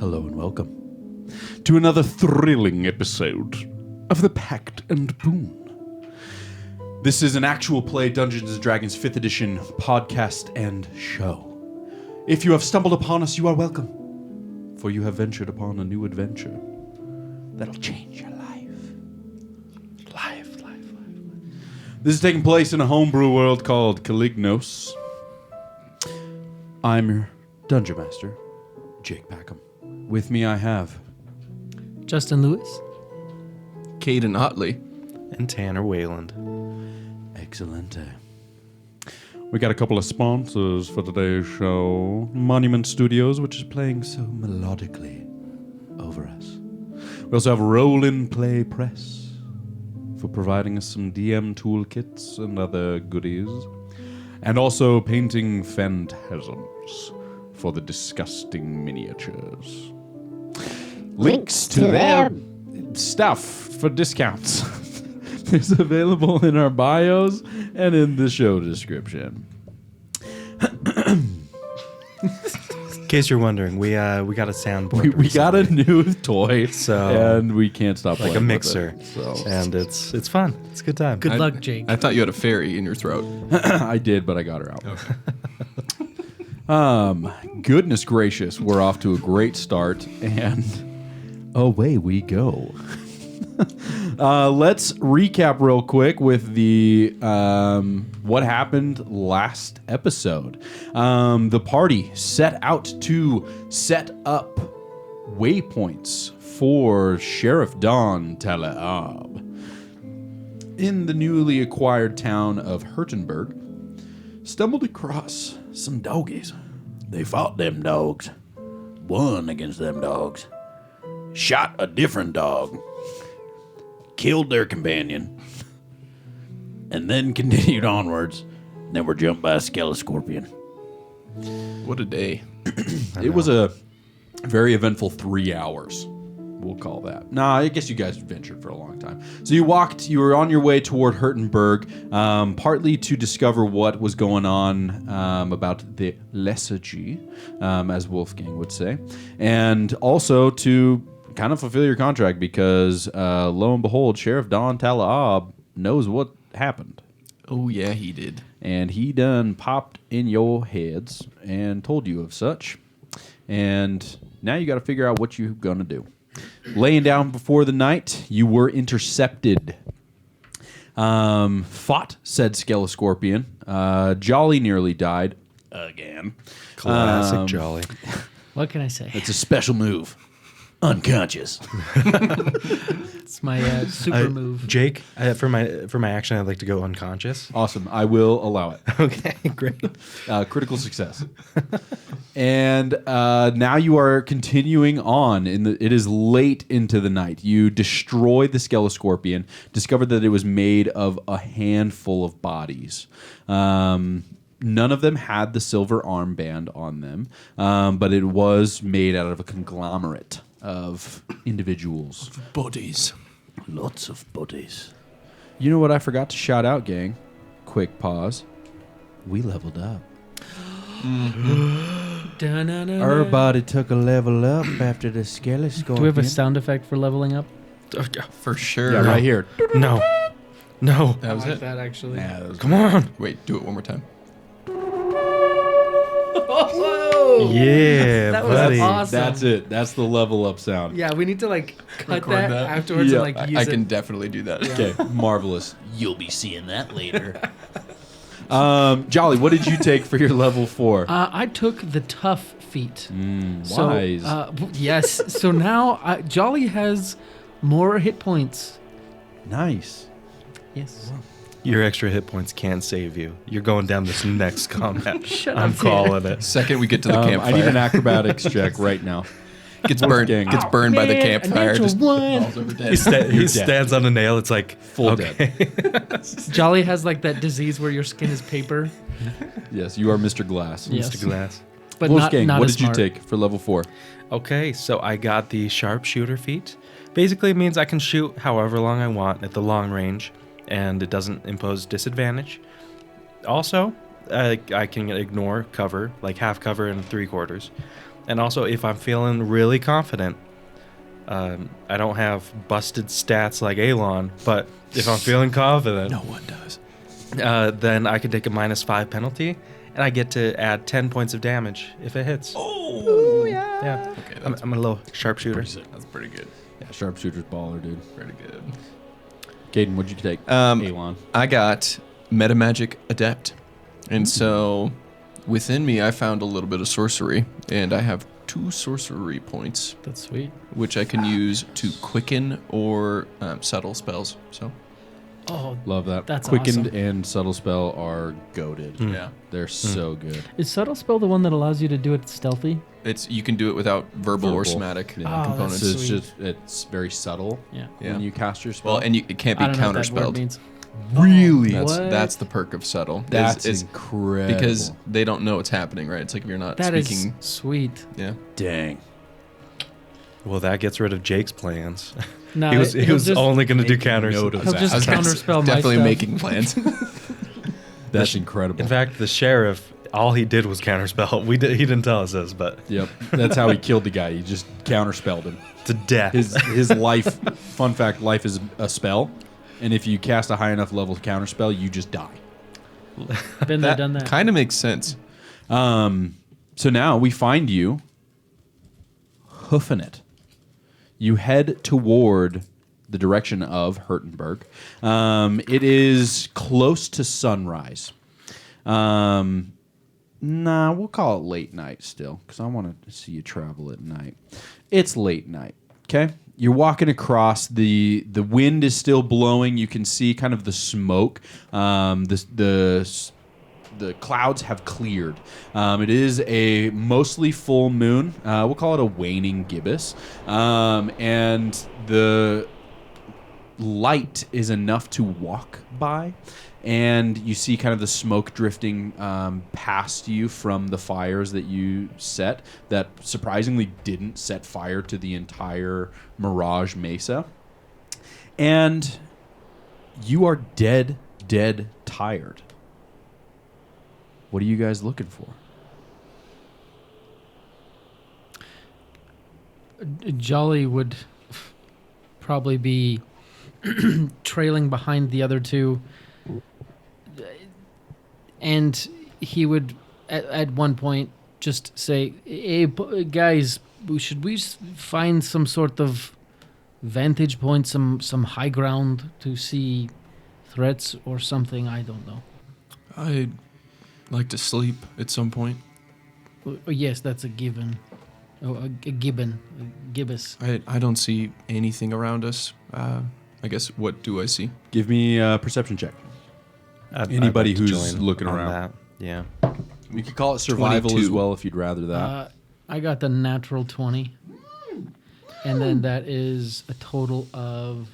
Hello and welcome to another thrilling episode of the Pact Boon. This is an actual play Dungeons & Dragons 5th edition podcast and show. If you have stumbled upon us, you are welcome, for you have ventured upon a new adventure that'll change your life. This is taking place in a homebrew world called Calignos. I'm your Dungeon Master, Jake Packham. With me I have Justin Lewis, Caden Otley, and Tanner Wayland. Excellent. We got a couple of sponsors for today's show. Monument Studios, which is playing so melodically over us. We also have Roll and Play Press for providing us some DM toolkits and other goodies. And also Painting Phantasms for the disgusting miniatures. Links to their stuff for discounts is available in our bios and in the show description. In case you're wondering, we got a soundboard. We got a new toy, So- and we can't stop like playing a with mixer, it, so. and it's fun. It's a good time. good luck, Jake. I thought you had a fairy in your throat. I did, but I got her out. Goodness gracious, we're off to a great start, and away we go. Let's recap real quick with the what happened last episode. The party set out to set up waypoints for Sheriff Don Talaab in the newly acquired town of Hurtenberg. Stumbled across some doggies. They fought them dogs, won against them dogs, shot a different dog, killed their companion, and then continued onwards. And then were jumped by a skelescorpion. What a day. It was a very eventful 3 hours. We'll call that. Nah, I guess you guys ventured for a long time. So you were on your way toward Hurtenberg, partly to discover what was going on about the lethargy, as Wolfgang would say, and also to kind of fulfill your contract because, lo and behold, Sheriff Don Talaab knows what happened. Oh, yeah, he did. And he done popped in your heads and told you of such. And now you got to figure out what you're going to do. Laying down before the night, you were intercepted. Fought, said Skelescorpion. Jolly nearly died. Again. Classic Jolly. What can I say? It's a special move. Unconscious. It's my super move. Jake, for my action, I'd like to go unconscious. Awesome. I will allow it. Okay, great. Critical success. And now you are continuing on. It is late into the night. You destroy the Skelescorpion, discovered that it was made of a handful of bodies. None of them had the silver armband on them, but it was made out of a conglomerate of individuals. Bodies. Lots of bodies. You know what I forgot to shout out, gang? Quick pause. We leveled up. Everybody took a level up after the Skelescorpion. Do we have a sound effect for leveling up? For sure. Yeah, right here. No. That was I like it. that, actually. Yeah, that was Come on. Wait, do it one more time. Yeah, That was buddy. awesome. That's it. That's the level up sound. Yeah, we need to cut Record that, that. afterwards Yeah, and use I it. can definitely do that. Okay, marvelous. You'll be seeing that later. Jolly, what did you take for your level 4? I took the tough feat. So, Wise. yes. So now Jolly has more hit points. Nice. Yes. Your extra hit points can't save you. You're going down this next combat. Shut I'm up, calling it. Second we get to the I campfire. need an acrobatics check right now. Gets burned by the Man, campfire. a Just natural one. falls over He, dead. he dead. stands on a nail. It's like Full dead. Jolly has like that disease where your skin is paper. Yes, you are Mr. Glass. Yes. Mr. Glass. But Wolfgang, not what as did you smart. take for level 4? Okay, so I got the sharpshooter feat. Basically, it means I can shoot however long I want at the long range, and it doesn't impose disadvantage. Also, I can ignore cover, like half cover and 3/4. And also, if I'm feeling really confident, I don't have busted stats like Alon, but if I'm feeling confident, No one does. then I can take a -5 penalty, and I get to add 10 points of damage if it hits. Oh, Yeah. Okay, I'm a little sharpshooter. That's pretty good. Yeah, sharpshooter's baller, dude. Pretty good. Caden, what'd you take? Alon. I got Metamagic Adept. And so within me, I found a little bit of sorcery, and I have 2 sorcery points, That's sweet. which I can use to quicken or subtle spells. So, Oh, Love that. That's Quickened awesome. and Subtle Spell are goated. yeah. They're so good. is subtle spell the one that allows you to do it stealthy? You can do it without verbal or Verbal. somatic Yeah. Oh, that's components. So it's sweet. just it's very subtle Yeah. Yeah. when you cast your spell. Well, and it can't be I don't know what that word counterspelled. means. really, That's the perk of subtle. that's is incredible. because they don't know what's happening, right? It's like if you're not That is speaking. sweet. Yeah. dang. Well, that gets rid of Jake's plans. No, he was he'll just- only going to do making counters. note of He'll that. just I was counterspell my definitely stuff. making plans. That's incredible. In fact, the sheriff, all he did was counterspell. He didn't tell us this, but Yep, that's how he killed the guy. He just counterspelled him. to death. His life. Fun fact: life is a spell, and if you cast a high enough level counterspell, you just die. Been there, done that. kind of makes sense. So now we find you hoofing it. You head toward the direction of Hurtenberg. It is close to sunrise. Nah, we'll call it late night still, because I want to see you travel at night. It's late night, okay? You're walking across. The wind is still blowing. You can see kind of the smoke. The clouds have cleared. It is a mostly full moon. We'll call it a waning gibbous. And the light is enough to walk by. And you see kind of the smoke drifting past you from the fires that you set that surprisingly didn't set fire to the entire Mirage Mesa. And you are dead tired. What are you guys looking for? Jolly would probably be trailing behind the other two, and he would at one point just say, "Hey, guys, should we find some sort of vantage point, some high ground to see threats or something? I don't know." I'd like to sleep at some point. Oh, yes, that's a given. Oh, a gibbon, a gibbous. I don't see anything around us. I guess, what do I see? Give me a perception check. Anybody who's looking around. That. Yeah. You could call it survival 22. as well if you'd rather that. I got the natural 20. And then that is a total of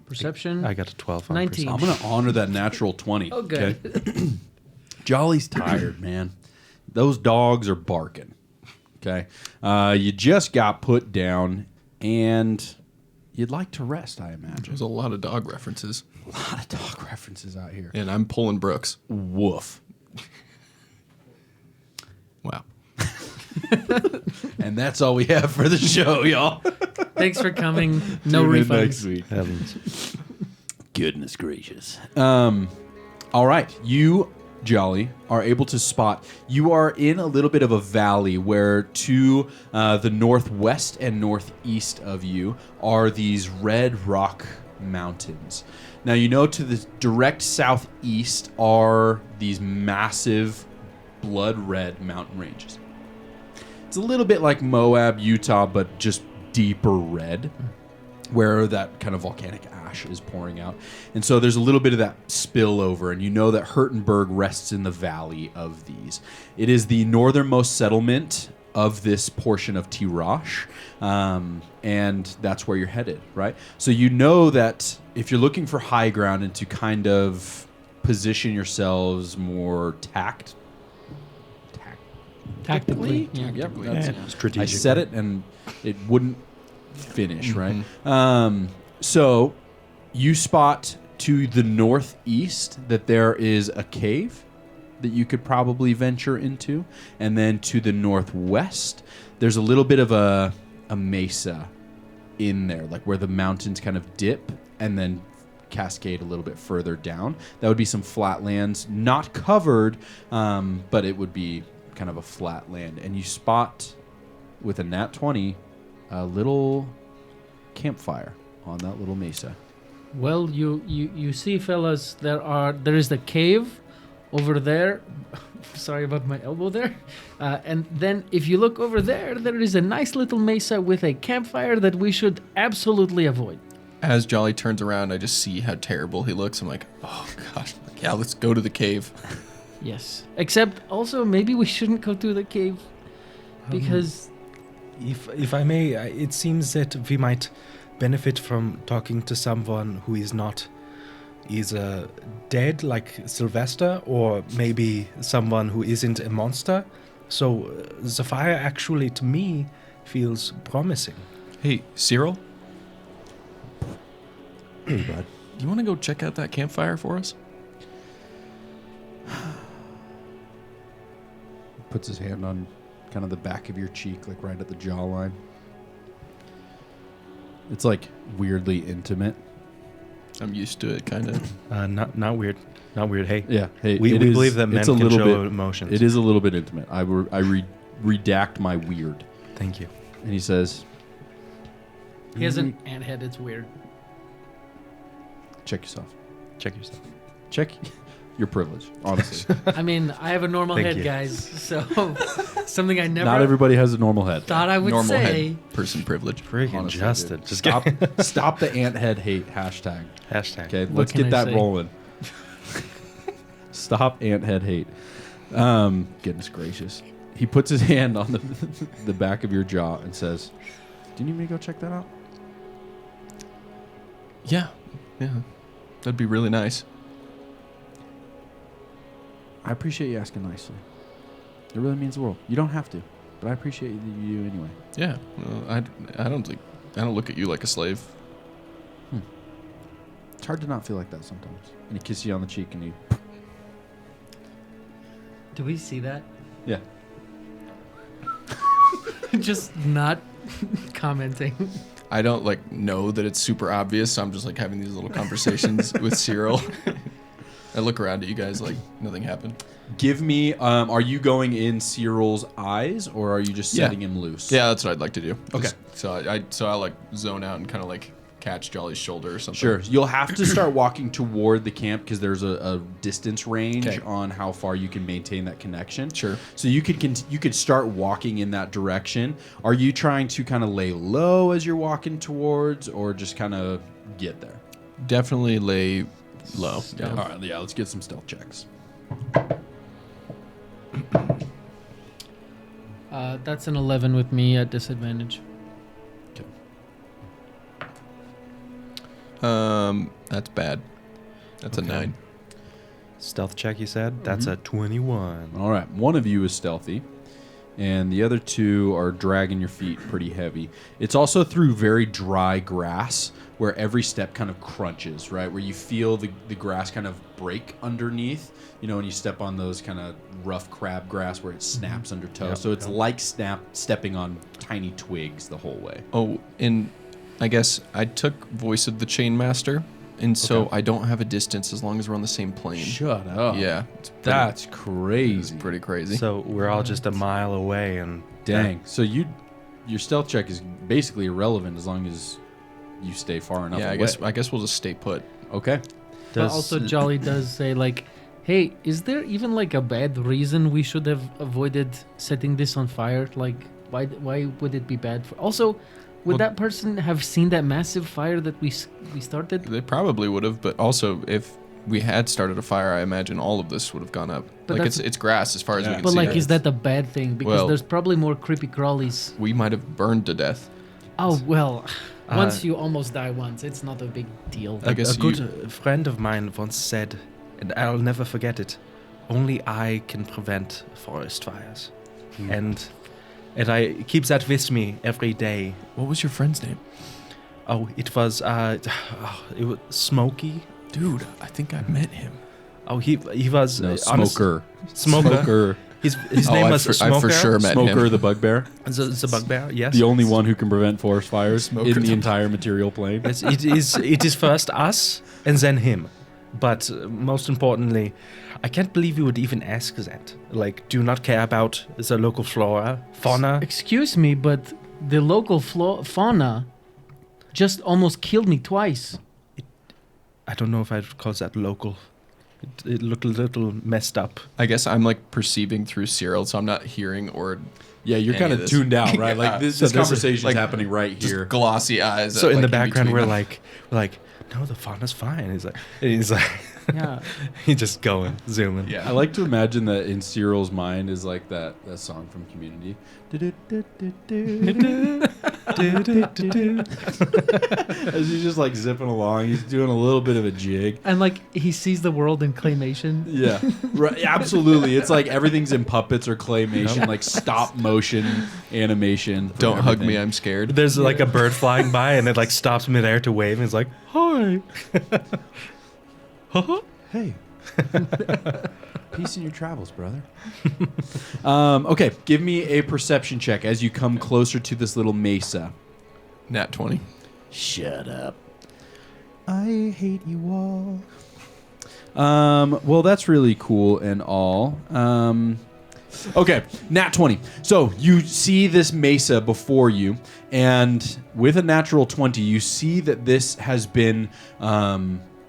perception. I got a 12 on 19. I'm going to honor that natural 20. Oh, good. Jolly's tired, man. Those dogs are barking. Okay. You just got put down, and you'd like to rest, I imagine. There's a lot of dog references. A lot of dog references out here. And I'm pulling Brooks. Woof. Wow. And that's all we have for the show, y'all. Thanks for coming. No Tune in refunds. next week. Heavens. Goodness gracious. All right. You, Jolly, are able to spot. You are in a little bit of a valley where to the northwest and northeast of you are these red rock mountains. Now, you know to the direct southeast are these massive blood red mountain ranges. It's a little bit like Moab, Utah, but just deeper red, where that kind of volcanic ash is pouring out. And so there's a little bit of that spillover, and you know that Hurtenberg rests in the valley of these. It is the northernmost settlement of this portion of Tirash, and that's where you're headed, right? So you know that if you're looking for high ground and to kind of position yourselves more Tactically. Yeah. Yep, that's, Strategic. I said it and it wouldn't finish, right? So you spot to the northeast that there is a cave that you could probably venture into. And then to the northwest, there's a little bit of a mesa in there, like where the mountains kind of dip and then cascade a little bit further down. That would be some flatlands, not covered, but it would be kind of a flat land. And you spot, with a nat 20, a little campfire on that little mesa. Well, you see, fellas, there is the cave over there. Sorry about my elbow there. And then if you look over there, there is a nice little mesa with a campfire that we should absolutely avoid. As Jolly turns around, I just see how terrible he looks. I'm like, oh gosh, yeah, let's go to the cave. Yes. Except also maybe we shouldn't go to the cave because If I may, it seems that we might benefit from talking to someone who is not either dead, like Sylvester, or maybe someone who isn't a monster. So the fire actually, to me, feels promising. Hey, Cyril, Hey, bud. you want to go check out that campfire for us? Puts his hand on kind of the back of your cheek, like right at the jawline. It's like weirdly intimate. I'm used to it, kind of. Not weird. Not weird. Hey, Yeah. Hey, we it is- believe that men it's a can little show bit, emotions. It is a little bit intimate. I redact my weird. Thank you. And he says, he has an ant head. It's weird. check yourself. Check yourself. Check your privilege, honestly. I mean, I have a normal Thank head, you. guys. So something I never Not everybody has a normal head. thought I would Normal say. head person privilege. Freaking Honestly, Justin. dude. Just Stop, stop the ant head hate hashtag. Hashtag. Okay, What let's can get I that say? rolling. Stop ant head hate. Goodness gracious. He puts his hand on the back of your jaw and says, "Do you need me to go check that out?" Yeah, that'd be really nice. I appreciate you asking nicely. It really means the world. You don't have to, but I appreciate that you do anyway. Yeah, well, I don't look at you like a slave. It's hard to not feel like that sometimes. And he kisses you on the cheek and he... Do we see that? Yeah. Just not commenting. I don't know that it's super obvious, so I'm just having these little conversations with Cyril. I look around at you guys like nothing happened. Give me... are you going in Cyril's eyes or are you just setting him loose? Yeah, that's what I'd like to do. Okay. So I zone out and kind of catch Jolly's shoulder or something. Sure. You'll have to start walking toward the camp because there's a distance range Okay. on how far you can maintain that connection. Sure. So you could start walking in that direction. Are you trying to kind of lay low as you're walking towards, or just kind of get there? Definitely lay low. Yeah. All right. Yeah. Let's get some stealth checks. That's an 11 with me at disadvantage. That's bad. That's a 9. Stealth check, you said? That's a 21. All right. One of you is stealthy, and the other two are dragging your feet pretty heavy. It's also through very dry grass where every step kind of crunches, right? Where you feel the grass kind of break underneath, when you step on those kind of rough crabgrass where it snaps under toes. Yep, So it's yep. like stepping on tiny twigs the whole way. Oh, and I guess I took Voice of the Chainmaster, and so Okay. I don't have a distance as long as we're on the same plane. Shut up. Yeah, That's it's crazy. pretty crazy. So we're all just a mile away, and Dang. So your stealth check is basically irrelevant as long as you stay far enough yeah, away. I guess we'll just stay put. Okay. But also, Jolly does say, hey, is there even a bad reason we should have avoided setting this on fire? Why would it be bad for? Also, would Well- that person have seen that massive fire that we started? They probably would have, but also if we had started a fire, I imagine all of this would have gone up. But It's grass as far as we Yeah. can But see. is that a bad thing? Because Well- there's probably more creepy crawlies. We might have burned to death. Oh well, Uh, once you almost die once, it's not a big deal. I guess a good friend of mine once said, and I'll never forget it, only I can prevent forest fires. And I keep that with me every day. What was your friend's name? Oh, it was it was Smokey. Dude, I think I met him. Oh, he was No, honest- smoker. Smoker. His name was Smoker. I for sure met Smoker him. the bugbear. The bugbear, yes. The only one who can prevent forest fires Smoker in the the entire material plane. Yes, it is first us and then him. But most importantly, I can't believe you would even ask that. Like, do you not care about the local fauna? Excuse me, but the local fauna just almost killed me twice. I don't know if I'd call that local. It looked a little messed up. I guess I'm like perceiving through Cyril, so I'm not hearing or Yeah, you're any kind of of this. tuned out, right? Yeah. Like this So this is, conversation's like, happening right just here. glossy eyes. So at, in the like, background, between we're them. like, no, the fauna's fine. He's like, Yeah. he's just going, zooming. Yeah. I like to imagine that in Cyril's mind is like that song from Community. As he's just like zipping along, he's doing a little bit of a jig. And like he sees the world in claymation. Yeah, right, absolutely. It's like everything's in puppets or claymation, like stop motion animation. for Don't hug me, everything. I'm scared. There's like a bird flying by and it like stops midair to wave and it's like, hi. Hey. Peace in your travels, brother. Okay, give me a perception check as you come closer to this little mesa. Nat 20. Shut up. I hate you all. Well, that's really cool and all. Okay, nat 20. So you see this mesa before you, and with a natural 20, you see that this has been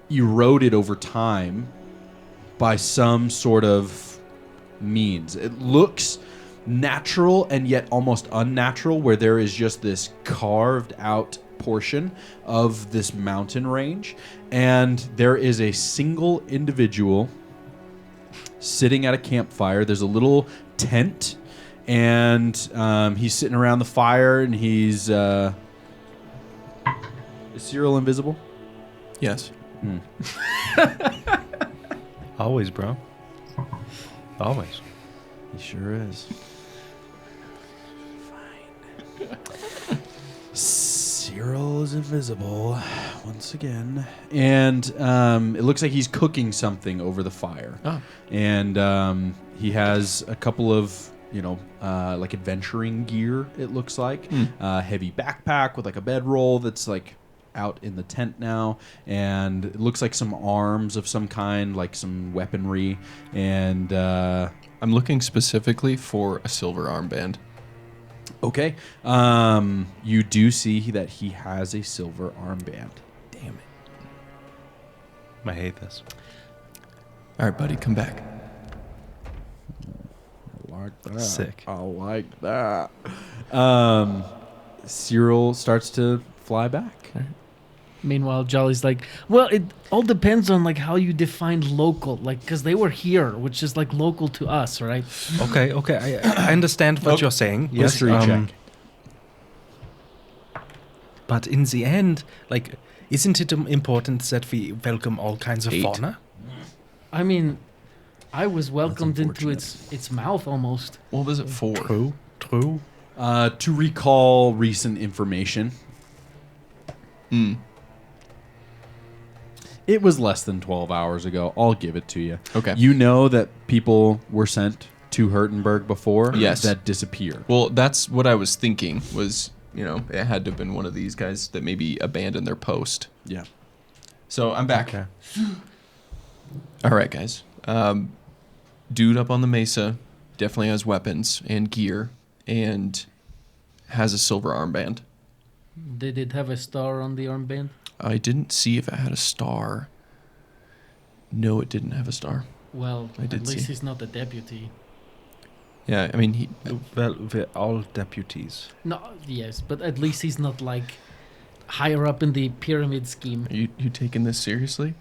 eroded over time by some sort of means. It looks natural and yet almost unnatural, where there is just this carved out portion of this mountain range, and there is a single individual sitting at a campfire. There's a little tent, and he's sitting around the fire, and he's is Cyril invisible? Yes. Always, bro. Always. He sure is. Fine. Cyril is invisible once again, and it looks like he's cooking something over the fire. Oh. And he has a couple of, like adventuring gear. It looks like heavy backpack with like a bedroll that's like out in the tent now, and it looks like some arms of some kind, like some weaponry, and I'm looking specifically for a silver armband. okay, you do see that he has a silver armband. Damn it. I hate this. All right, buddy, come back. I like that. Sick. I like that. Cyril starts to fly back. Meanwhile, Jolly's like, well, it all depends on like how you define local, like because they were here, which is like local to us, right? Okay. I understand what you're saying. Yes. History check. But in the end, like, isn't it important that we welcome all kinds of 8. fauna? I mean, I was welcomed into unfortunate. its mouth almost. What was it for? True. To recall recent information. It was less than 12 hours ago. I'll give it to you. Okay. You know that people were sent to Hurtenberg before Yes. that disappeared. Well, that's what I was thinking was, it had to have been one of these guys that maybe abandoned their post. Yeah. So I'm back. Okay. All right, guys. Dude up on the mesa definitely has weapons and gear and has a silver armband. Did it have a star on the armband? I didn't see if it had a star. No, it didn't have a star. Well, I did at least see. he's not a deputy. Yeah, I mean, Well, we're all deputies. No, yes, but at least he's not like higher up in the pyramid scheme. are you taking this seriously?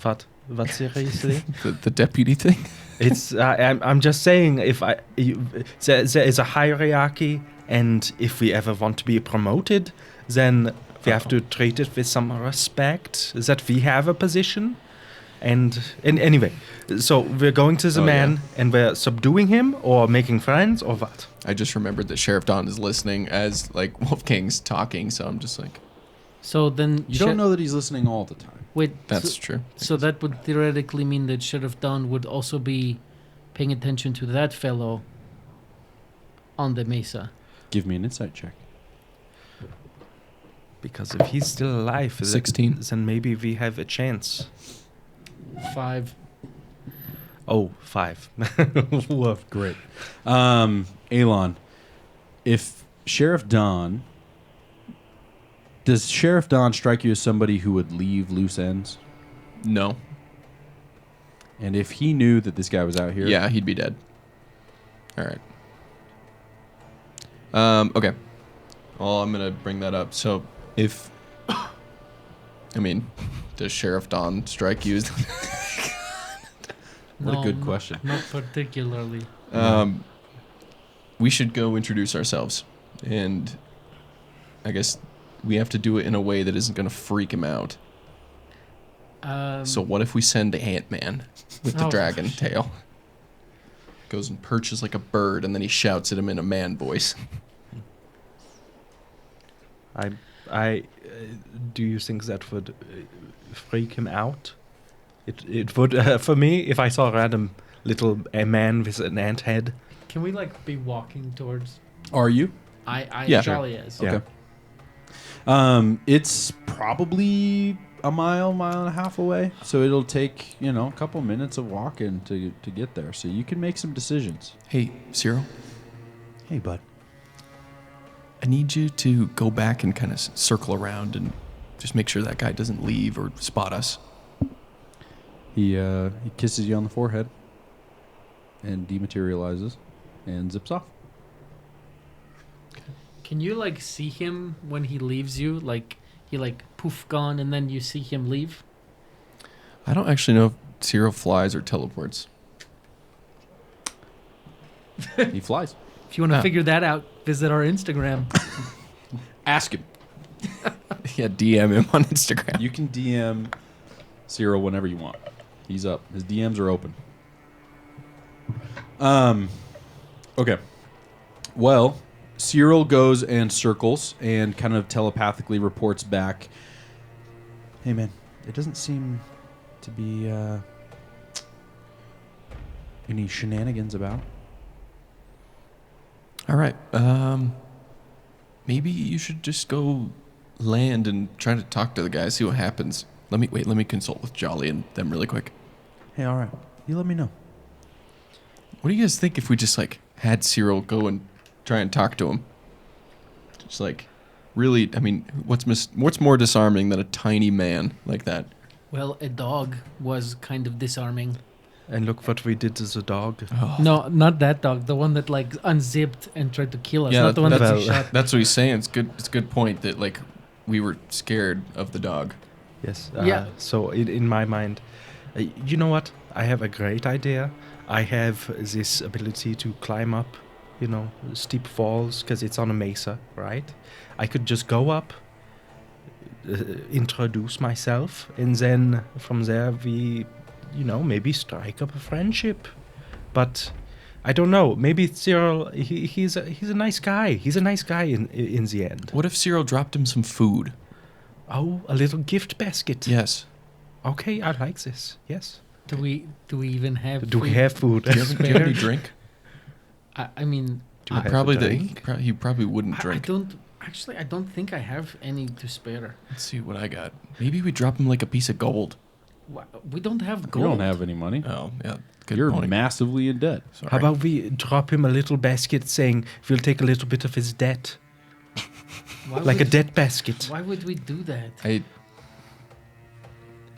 What seriously? The deputy thing? It's I'm just saying there is a hierarchy, and if we ever want to be promoted, then we have to treat it with some respect that we have a position. And anyway, so we're going to the man and we're subduing him or making friends or what? I just remembered that Sheriff Don is listening as like Wolfgang's talking, so I'm just like, So then You don't know that he's listening all the time. Wait, That's so, true. so that would theoretically mean that Sheriff Dawn would also be paying attention to that fellow on the mesa. Give me an insight check. Because if he's still alive, 16. then maybe we have a chance. 5. Oh, 5. Woof, great. Elon, if Sheriff Don... Does Sheriff Don strike you as somebody who would leave loose ends? No. And if he knew that this guy was out here... Yeah, he'd be dead. All right. Okay. Well, I'm gonna bring that up. So, if I mean, does Sheriff Don strike you? What a good question. Not particularly. We should go introduce ourselves, and I guess we have to do it in a way that isn't gonna freak him out. So what if we send Ant-Man with the dragon tail? Goes and perches like a bird, and then he shouts at him in a man voice. Do you think that would freak him out? It would for me if I saw a random little man with an ant head. Can we be walking towards? Are you? Yeah. Charlie is. Okay. It's probably a mile and a half away, so it'll take a couple minutes of walking to get there. So you can make some decisions. Hey, Cyril, Hey, bud. I need you to go back and kind of circle around and just make sure that guy doesn't leave or spot us. He kisses you on the forehead and dematerializes and zips off. Can you see him when he leaves you? He poof gone, and then you see him leave. I don't actually know if Cyril flies or teleports. He flies. If you want to figure that out, visit our Instagram. Ask him. Yeah, DM him on Instagram. You can DM Cyril whenever you want. He's up. His DMs are open. Okay. Well, Cyril goes and circles and kind of telepathically reports back. Hey, man, it doesn't seem to be any shenanigans about. All right. Maybe you should just go land and try to talk to the guy, see what happens. Let me consult with Jolly and them really quick. Hey, all right. You let me know. What do you guys think if we just had Cyril go and try and talk to him? Just really, I mean, what's more disarming than a tiny man like that? Well, a dog was kind of disarming. And look what we did to the dog. Oh. No, not that dog. The one that unzipped and tried to kill us. Yeah, Not the one that that's- we shot. That's what he's saying. It's a good point that we were scared of the dog. Yes. Yeah. So in my mind, you know what? I have a great idea. I have this ability to climb up, steep falls because it's on a mesa, right? I could just go up, introduce myself, and then from there we, maybe strike up a friendship. But I don't know. Maybe Cyril, he's a nice guy. He's a nice guy in the end. What if Cyril dropped him some food? Oh, a little gift basket. Yes. Okay, I like this. Yes. Do we even have? Do we food? have food? Do you have any drink? I mean, Do you have Probably a drink? he probably wouldn't I drink. don't think I have any to spare. Let's see what I got. Maybe we drop him a piece of gold. We don't have You gold. don't have any money. Oh, yeah. Good You're point. massively in debt. Sorry. How about we drop him a little basket saying we'll take a little bit of his debt? Why Like a would- debt basket. Why would we do that?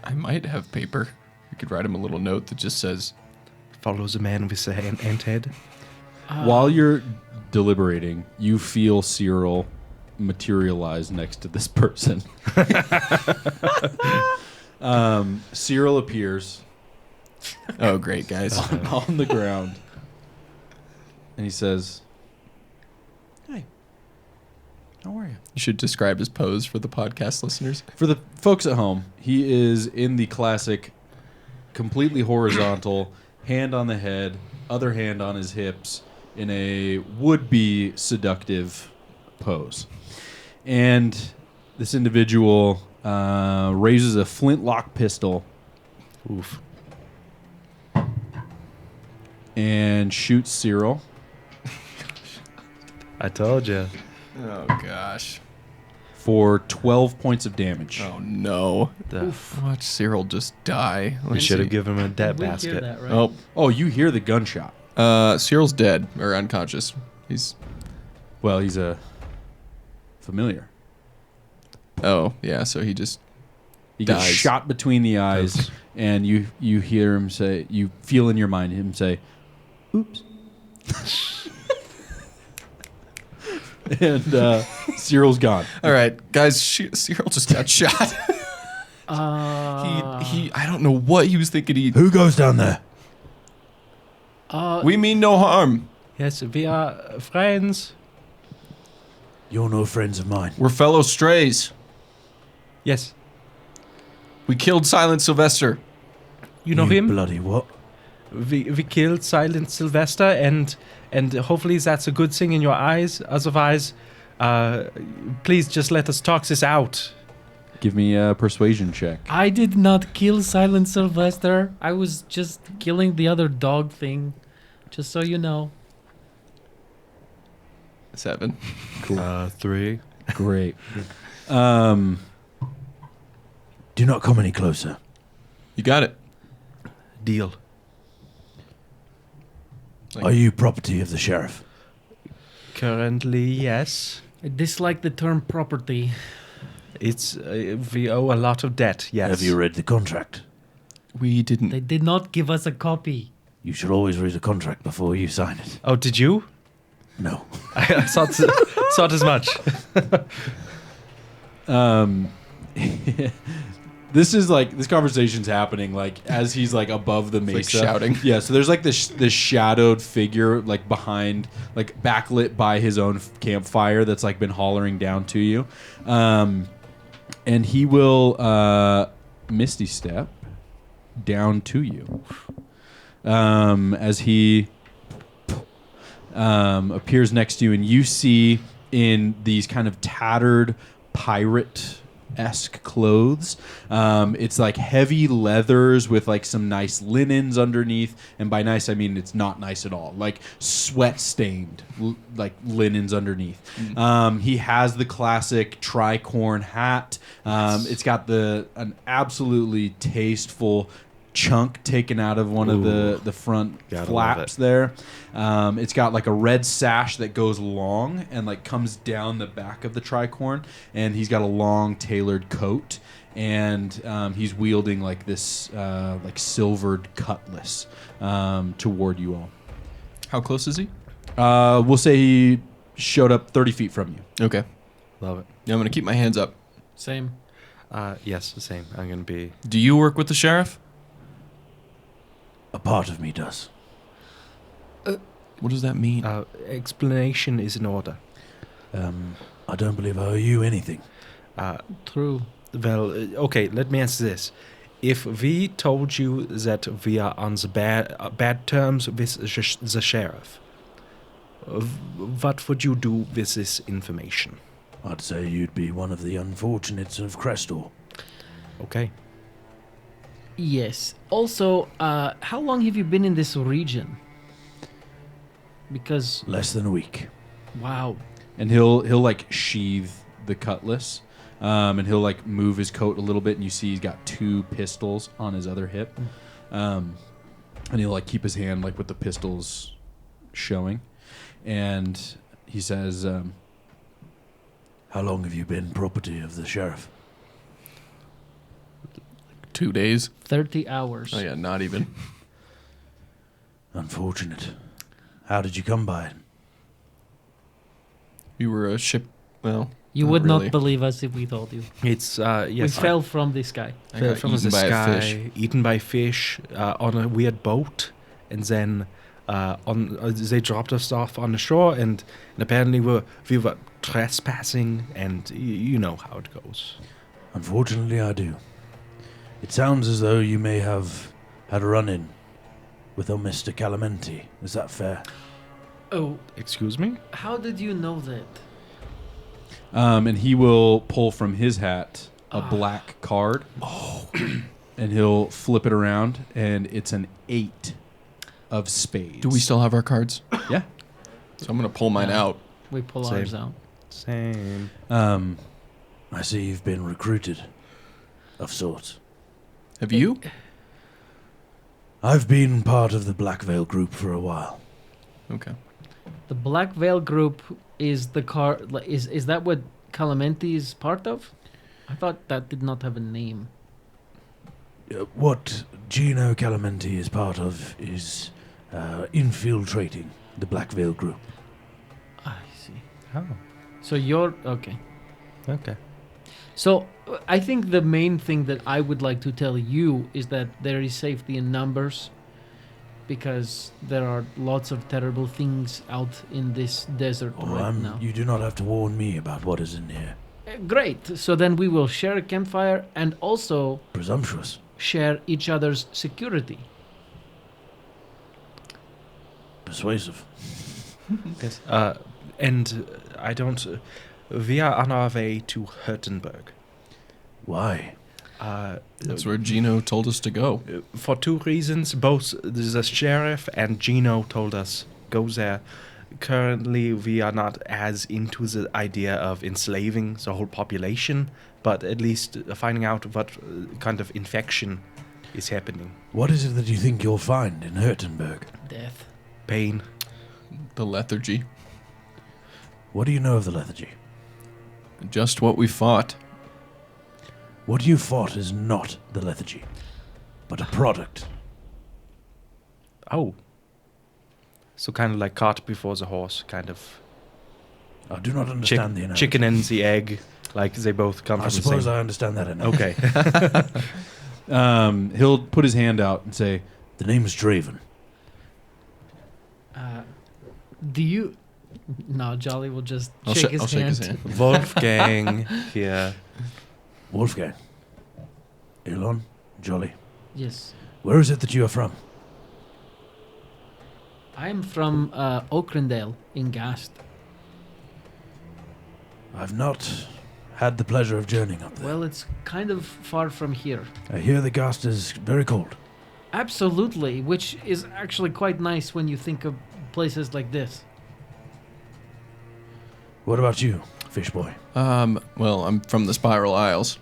I might have paper. We could write him a little note that just says, Follows a man with a ant head. While you're deliberating, you feel Cyril materialize next to this person. Cyril appears "Oh, great, guys." on the ground, and he says, "Hey, how are you?" You should describe his pose for the podcast listeners. For the folks at home, he is in the classic, completely horizontal, hand on the head, other hand on his hips, in a would-be seductive pose. And this individual raises a flintlock pistol Oof. and shoots Cyril I told you. Oh gosh. for 12 points of damage. Oh no. Watch Cyril just die. We Let's should have see. given him a dead We hear basket. that, right? Oh, Oh, you hear the gunshot. Cyril's dead or unconscious. He's. Well, he's a familiar. Oh yeah. So he just. He gets Dies. shot between the eyes, and you hear him say, you feel in your mind him say, "Oops." And Cyril's gone. All right, guys. Cyril just got shot. Uh, he. I don't know what he was thinking. Who goes down there? We mean no harm. Yes, we are friends. You're no friends of mine. We're fellow strays. Yes. We killed Silent Sylvester. You know him? Bloody what? We killed Silent Sylvester, and hopefully that's a good thing in your eyes. Otherwise, please just let us talk this out. Give me a persuasion check. I did not kill Silent Sylvester. I was just killing the other dog thing. Just so you know. 7. Cool. 3. Great. Do not come any closer. You got it. Deal. Are you property of the sheriff? Currently, yes. I dislike the term property. It's we owe a lot of debt. Yes. Have you read the contract? We didn't. They did not give us a copy. You should always read the contract before you sign it. Oh, did you? No. I thought as much. This conversation's happening like as he's like above the mesa, like shouting. Yeah, so there's like this shadowed figure like behind, like backlit by his own campfire that's like been hollering down to you, and he will misty step down to you, as he appears next to you, and you see in these kind of tattered pirate-esque clothes. It's like heavy leathers with like some nice linens underneath, and by nice I mean it's not nice at all. Like sweat-stained, like linens underneath. He has the classic tricorn hat. It's got an absolutely tasteful chunk taken out of one of the front Gotta flaps there. It's got like a red sash that goes long and like comes down the back of the tricorn, and he's got a long tailored coat, and he's wielding like this like silvered cutlass toward you all. How close is he? We'll say he showed up 30 feet from you. Okay. Love it. Yeah, I'm gonna keep my hands up. Same. Yes, the same. I'm gonna be. Do you work with the sheriff? A part of me does. What does that mean? Explanation is in order. I don't believe I owe you anything. True. Well, okay. Let me answer this. If we told you that we are on the bad terms with the sheriff, what would you do with this information? I'd say you'd be one of the unfortunates of Crestor. Okay. Yes. Also, how long have you been in this region? Because Less than a week. wow. And he'll like sheathe the cutlass, and he'll like move his coat a little bit, and you see he's got 2 pistols on his other hip, and he'll like keep his hand like with the pistols showing, and he says, "How long have you been property of the sheriff?" 2 days. 30 hours. Oh yeah, not even. Unfortunate. How did you come by it? You were a ship. Well, You not would really. not believe us if we told you. It's We yes. fell from the sky. I got from eaten the by sky, a fish. eaten by fish on a weird boat, and then they dropped us off on the shore, and apparently we were trespassing, and you know how it goes. Unfortunately, I do. It sounds as though you may have had a run-in with Mr. Calamenti. Is that fair? Oh, Excuse me? how did you know that? And he will pull from his hat a black card. And he'll flip it around, and it's an 8 of spades. Do we still have our cards? Yeah. So I'm going to pull mine Yeah. out. We pull Same. ours out. Same. I see you've been recruited, of sorts. Have you? I've been part of the Black Veil group for a while. Okay. The Black Veil group is the is that what Calamenti is part of? I thought that did not have a name. What Gino Calamenti is part of is infiltrating the Black Veil group. I see. Oh, So you're okay. okay. So I think the main thing that I would like to tell you is that there is safety in numbers, because there are lots of terrible things out in this desert right now. You do not have to warn me about what is in here. Great. So then we will share a campfire and also Presumptuous. share each other's security. Persuasive. Yes. And I don't. We are on our way to Hurtenberg. Why? That's where Gino told us to go. For 2 reasons. Both the sheriff and Gino told us go there. Currently, we are not as into the idea of enslaving the whole population, but at least finding out what kind of infection is happening. What is it that you think you'll find in Hurtenberg? Death. Pain. The lethargy. What do you know of the lethargy? Just what we fought. What you fought is not the lethargy, but a product. Oh. So kind of like cart before the horse, kind of. I do not understand the analogy. Chicken and the egg, like they both come I from the suppose same. I understand that analogy. Okay. He'll put his hand out and say, The name's Draven. Do you? No, Jolly will just I'll shake his I'll shake hand. his hand. Wolfgang here. Wolfgang. Elon. Jolly. Yes. Where is it that you are from? I'm from Oakrendale in Gast. I've not had the pleasure of journeying up there. Well, it's kind of far from here. I hear the Gast is very cold. Absolutely, which is actually quite nice when you think of places like this. What about you, fish boy? Well, I'm from the Spiral Isles.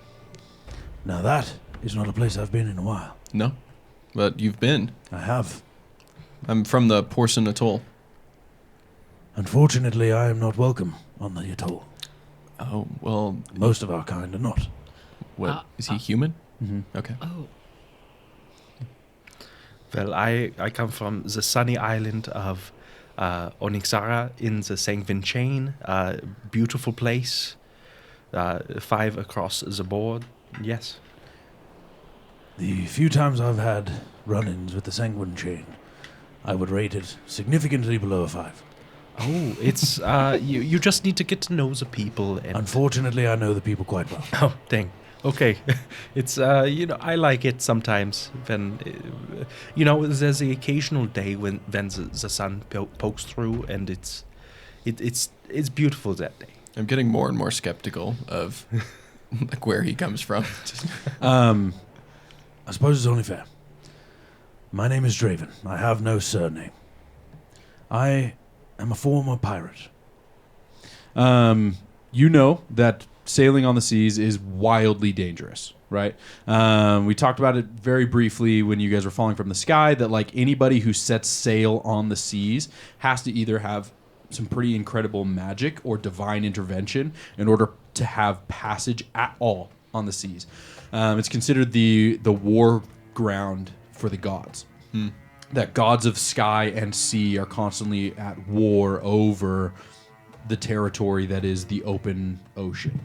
Now that is not a place I've been in a while. No. But you've been. I have. I'm from the Porcine Atoll. Unfortunately, I am not welcome on the atoll. Oh, well, Most of our kind are not. what? Is he human? mm-hmm. Okay. Oh, Well, I come from the sunny island of Onyxara in the Sanguine chain. Beautiful place. 5 across the board. Yes. The few times I've had run-ins with the Sanguine chain, I would rate it significantly below a 5. Oh, it's you just need to get to know the people. And Unfortunately, I know the people quite well. oh, dang. Okay, it's I like it sometimes when there's the occasional day when the sun pokes through and it's beautiful that day. I'm getting more and more skeptical of like where he comes from. I suppose it's only fair. My name is Draven. I have no surname. I am a former pirate. You know that sailing on the seas is wildly dangerous, right? We talked about it very briefly when you guys were falling from the sky, that like anybody who sets sail on the seas has to either have some pretty incredible magic or divine intervention in order to have passage at all on the seas. It's considered the war ground for the gods. That gods of sky and sea are constantly at war over the territory that is the open ocean.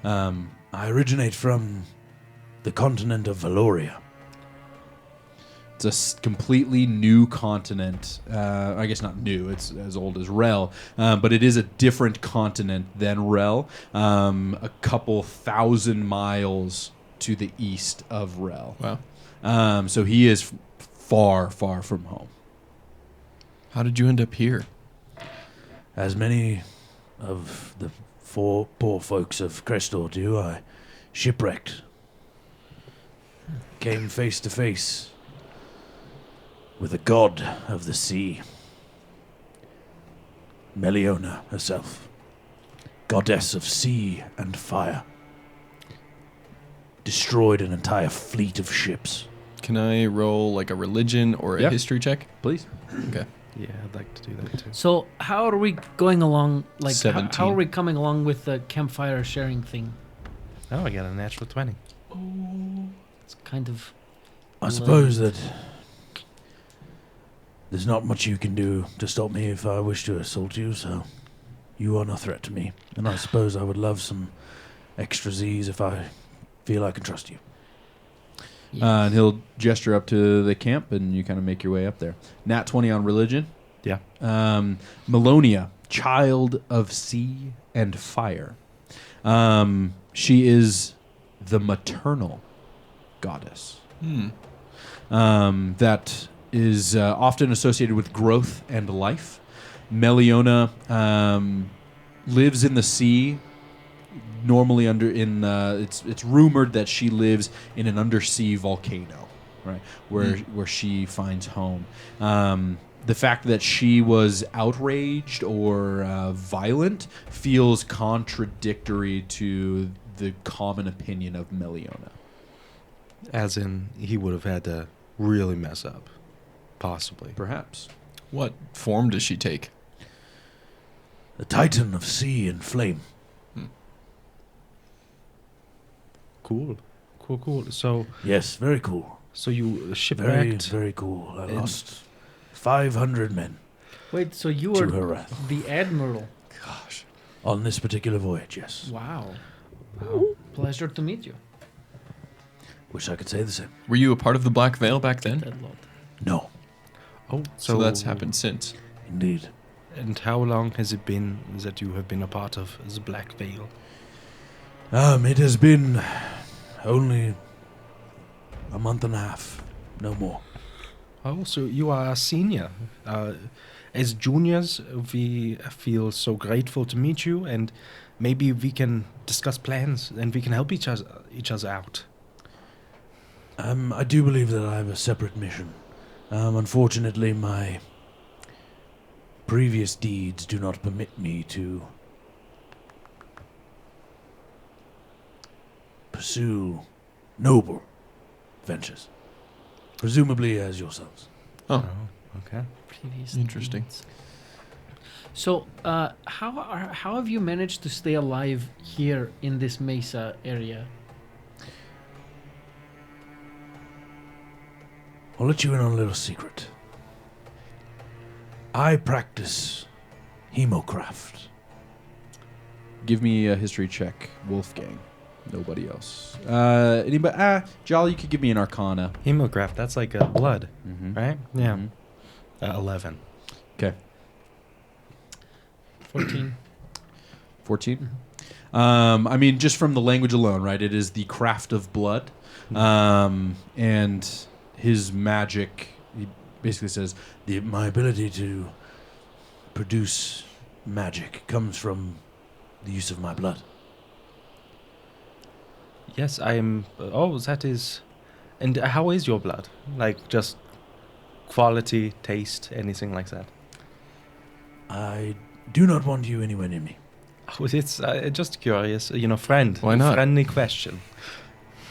I originate from the continent of Valoria. It's a completely new continent. I guess not new, it's as old as Rel, but it is a different continent than Rel, a couple thousand miles to the east of Rel. Wow. So he is far, far from home. How did you end up here? As many of the poor folks of Crestor do, I shipwrecked. Came face to face with the god of the sea. Meliona herself. Goddess of sea and fire. Destroyed an entire fleet of ships. Can I roll like a religion or a Yeah. history check? Please. Okay. Yeah, I'd like to do that too. So how are we going along? Like, how 17. are we coming along with the campfire sharing thing? Oh, I got a natural 20. It's kind of. I suppose that there's not much you can do to stop me if I wish to assault you, so you are no threat to me. And I suppose I would love some extra Z's if I feel I can trust you. Yes. And he'll gesture up to the camp, and you kind of make your way up there. Nat 20 on religion. Yeah. Melonia, child of sea and fire. She is the maternal goddess. That is often associated with growth and life. Meliona lives in the sea. Normally, it's rumored that she lives in an undersea volcano, right, where she finds home. The fact that she was outraged or violent feels contradictory to the common opinion of Meliona. As in, he would have had to really mess up. Possibly. Perhaps. What form does she take? The titan of sea and flame. Cool. Cool. So Yes, very cool. you Very, shipwrecked. very cool. I And- lost 500 men Wait, so you to were her wrath. the admiral? Gosh. On this particular voyage, yes. Wow. Pleasure to meet you. Wish I could say the same. Were you a part of the Black Veil back then? That lot. No, Oh, So that's happened since. indeed. And how long has it been that you have been a part of the Black Veil? It has been only a month and a half, no more. Oh, so you are a senior. As juniors, we feel so grateful to meet you, and maybe we can discuss plans and we can help each other out. I do believe that I have a separate mission. Unfortunately, my previous deeds do not permit me to pursue noble ventures, presumably as yourselves. Oh, Okay. Previous Interesting. deeds. So, how have you managed to stay alive here in this mesa area? I'll let you in on a little secret. I practice hemocraft. Give me a history check, Wolfgang. Nobody else. Anybody? Jolly, you could give me an Arcana. Hemograph, that's like blood, Mm-hmm. right? Yeah. Mhm. 11. Okay. 14. 14. I mean, just from the language alone, right? It is the craft of blood. And his magic, he basically says, My ability to produce magic comes from the use of my blood. Yes, I am. Oh, that is. And how is your blood? Like, just quality, taste, anything like that? I do not want you anywhere near me. Oh, it's just curious. Friend. Why not? Friendly question.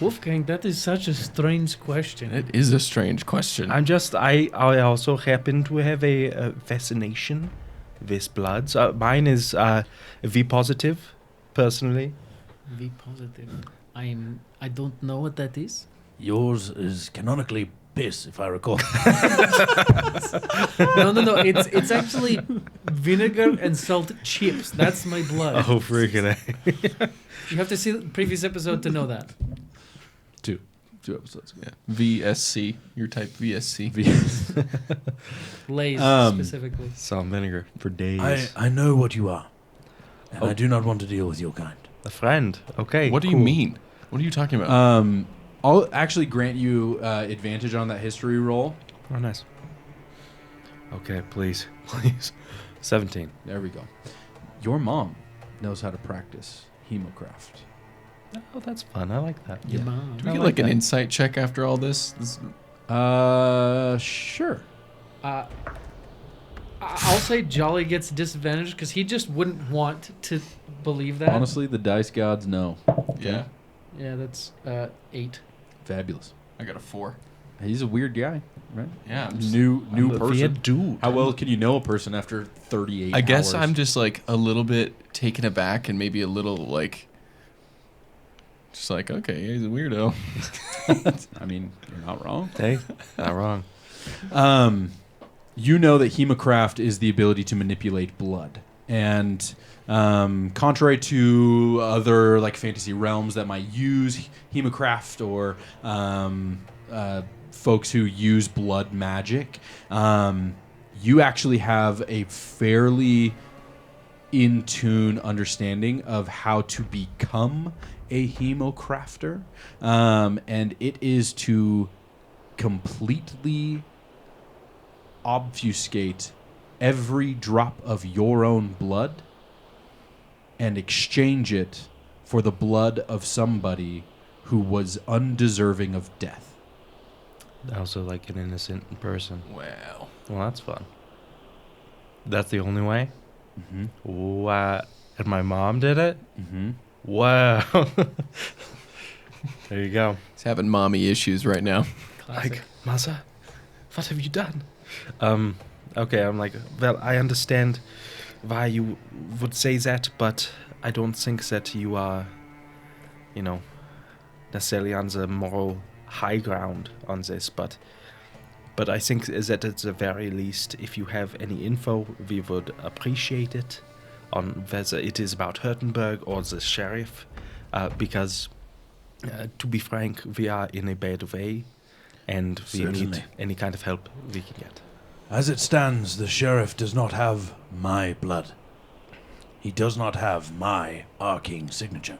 Wolfgang, that is such a strange question. It is a strange question. I also happen to have a fascination with bloods. Mine is V positive, personally. V positive. I don't know what that is. Yours is canonically piss, if I recall. No. It's actually vinegar and salt chips. That's my blood. Oh, freaking You have to see the previous episode to know that. Two episodes ago. Yeah. VSC. Your type VSC. Lays Um, specifically. Salt and vinegar for days. I know what you are, and Oh. I do not want to deal with your kind. A friend. Okay. What do you cool. mean? What are you talking about? I'll actually grant you advantage on that history roll. Oh, nice. Okay, please. Please. 17. There we go. Your mom knows how to practice hemocraft. Oh, that's fun. I like that. Your Yeah. mom. Do we I get like like an that. insight check after all this? Sure. Uh, I'll say Jolly gets disadvantaged because he just wouldn't want to believe that. Honestly, the dice gods know. Yeah. Yeah, that's 8. Fabulous. I got a 4. He's a weird guy, right? Yeah. I'm just- New I'm a person. weird dude. How well can you know a person after 38 I guess hours? I'm just like a little bit taken aback and maybe a little like, just like, okay, he's a weirdo. I mean, you're not wrong. Hey, not wrong. You know that hemocraft is the ability to manipulate blood. And contrary to other like fantasy realms that might use hemocraft or folks who use blood magic, you actually have a fairly in tune understanding of how to become a hemocrafter, and it is to completely obfuscate every drop of your own blood and exchange it for the blood of somebody who was undeserving of death. Also, like an innocent person. Wow. Well, that's fun. That's the only way? Mm-hmm. Wow. And my mom did it? Mm-hmm. Wow. There you go. He's having mommy issues right now. Classic. Like, Masa, what have you done? Okay, I'm like, well, I understand why you would say that, but I don't think that you are, necessarily on the moral high ground on this, but I think that at the very least, if you have any info, we would appreciate it on whether it is about Hurtenberg or the sheriff, because, to be frank, we are in a bad way, and we Certainly. need any kind of help we can get. As it stands, the sheriff does not have my blood. He does not have my arcane signature.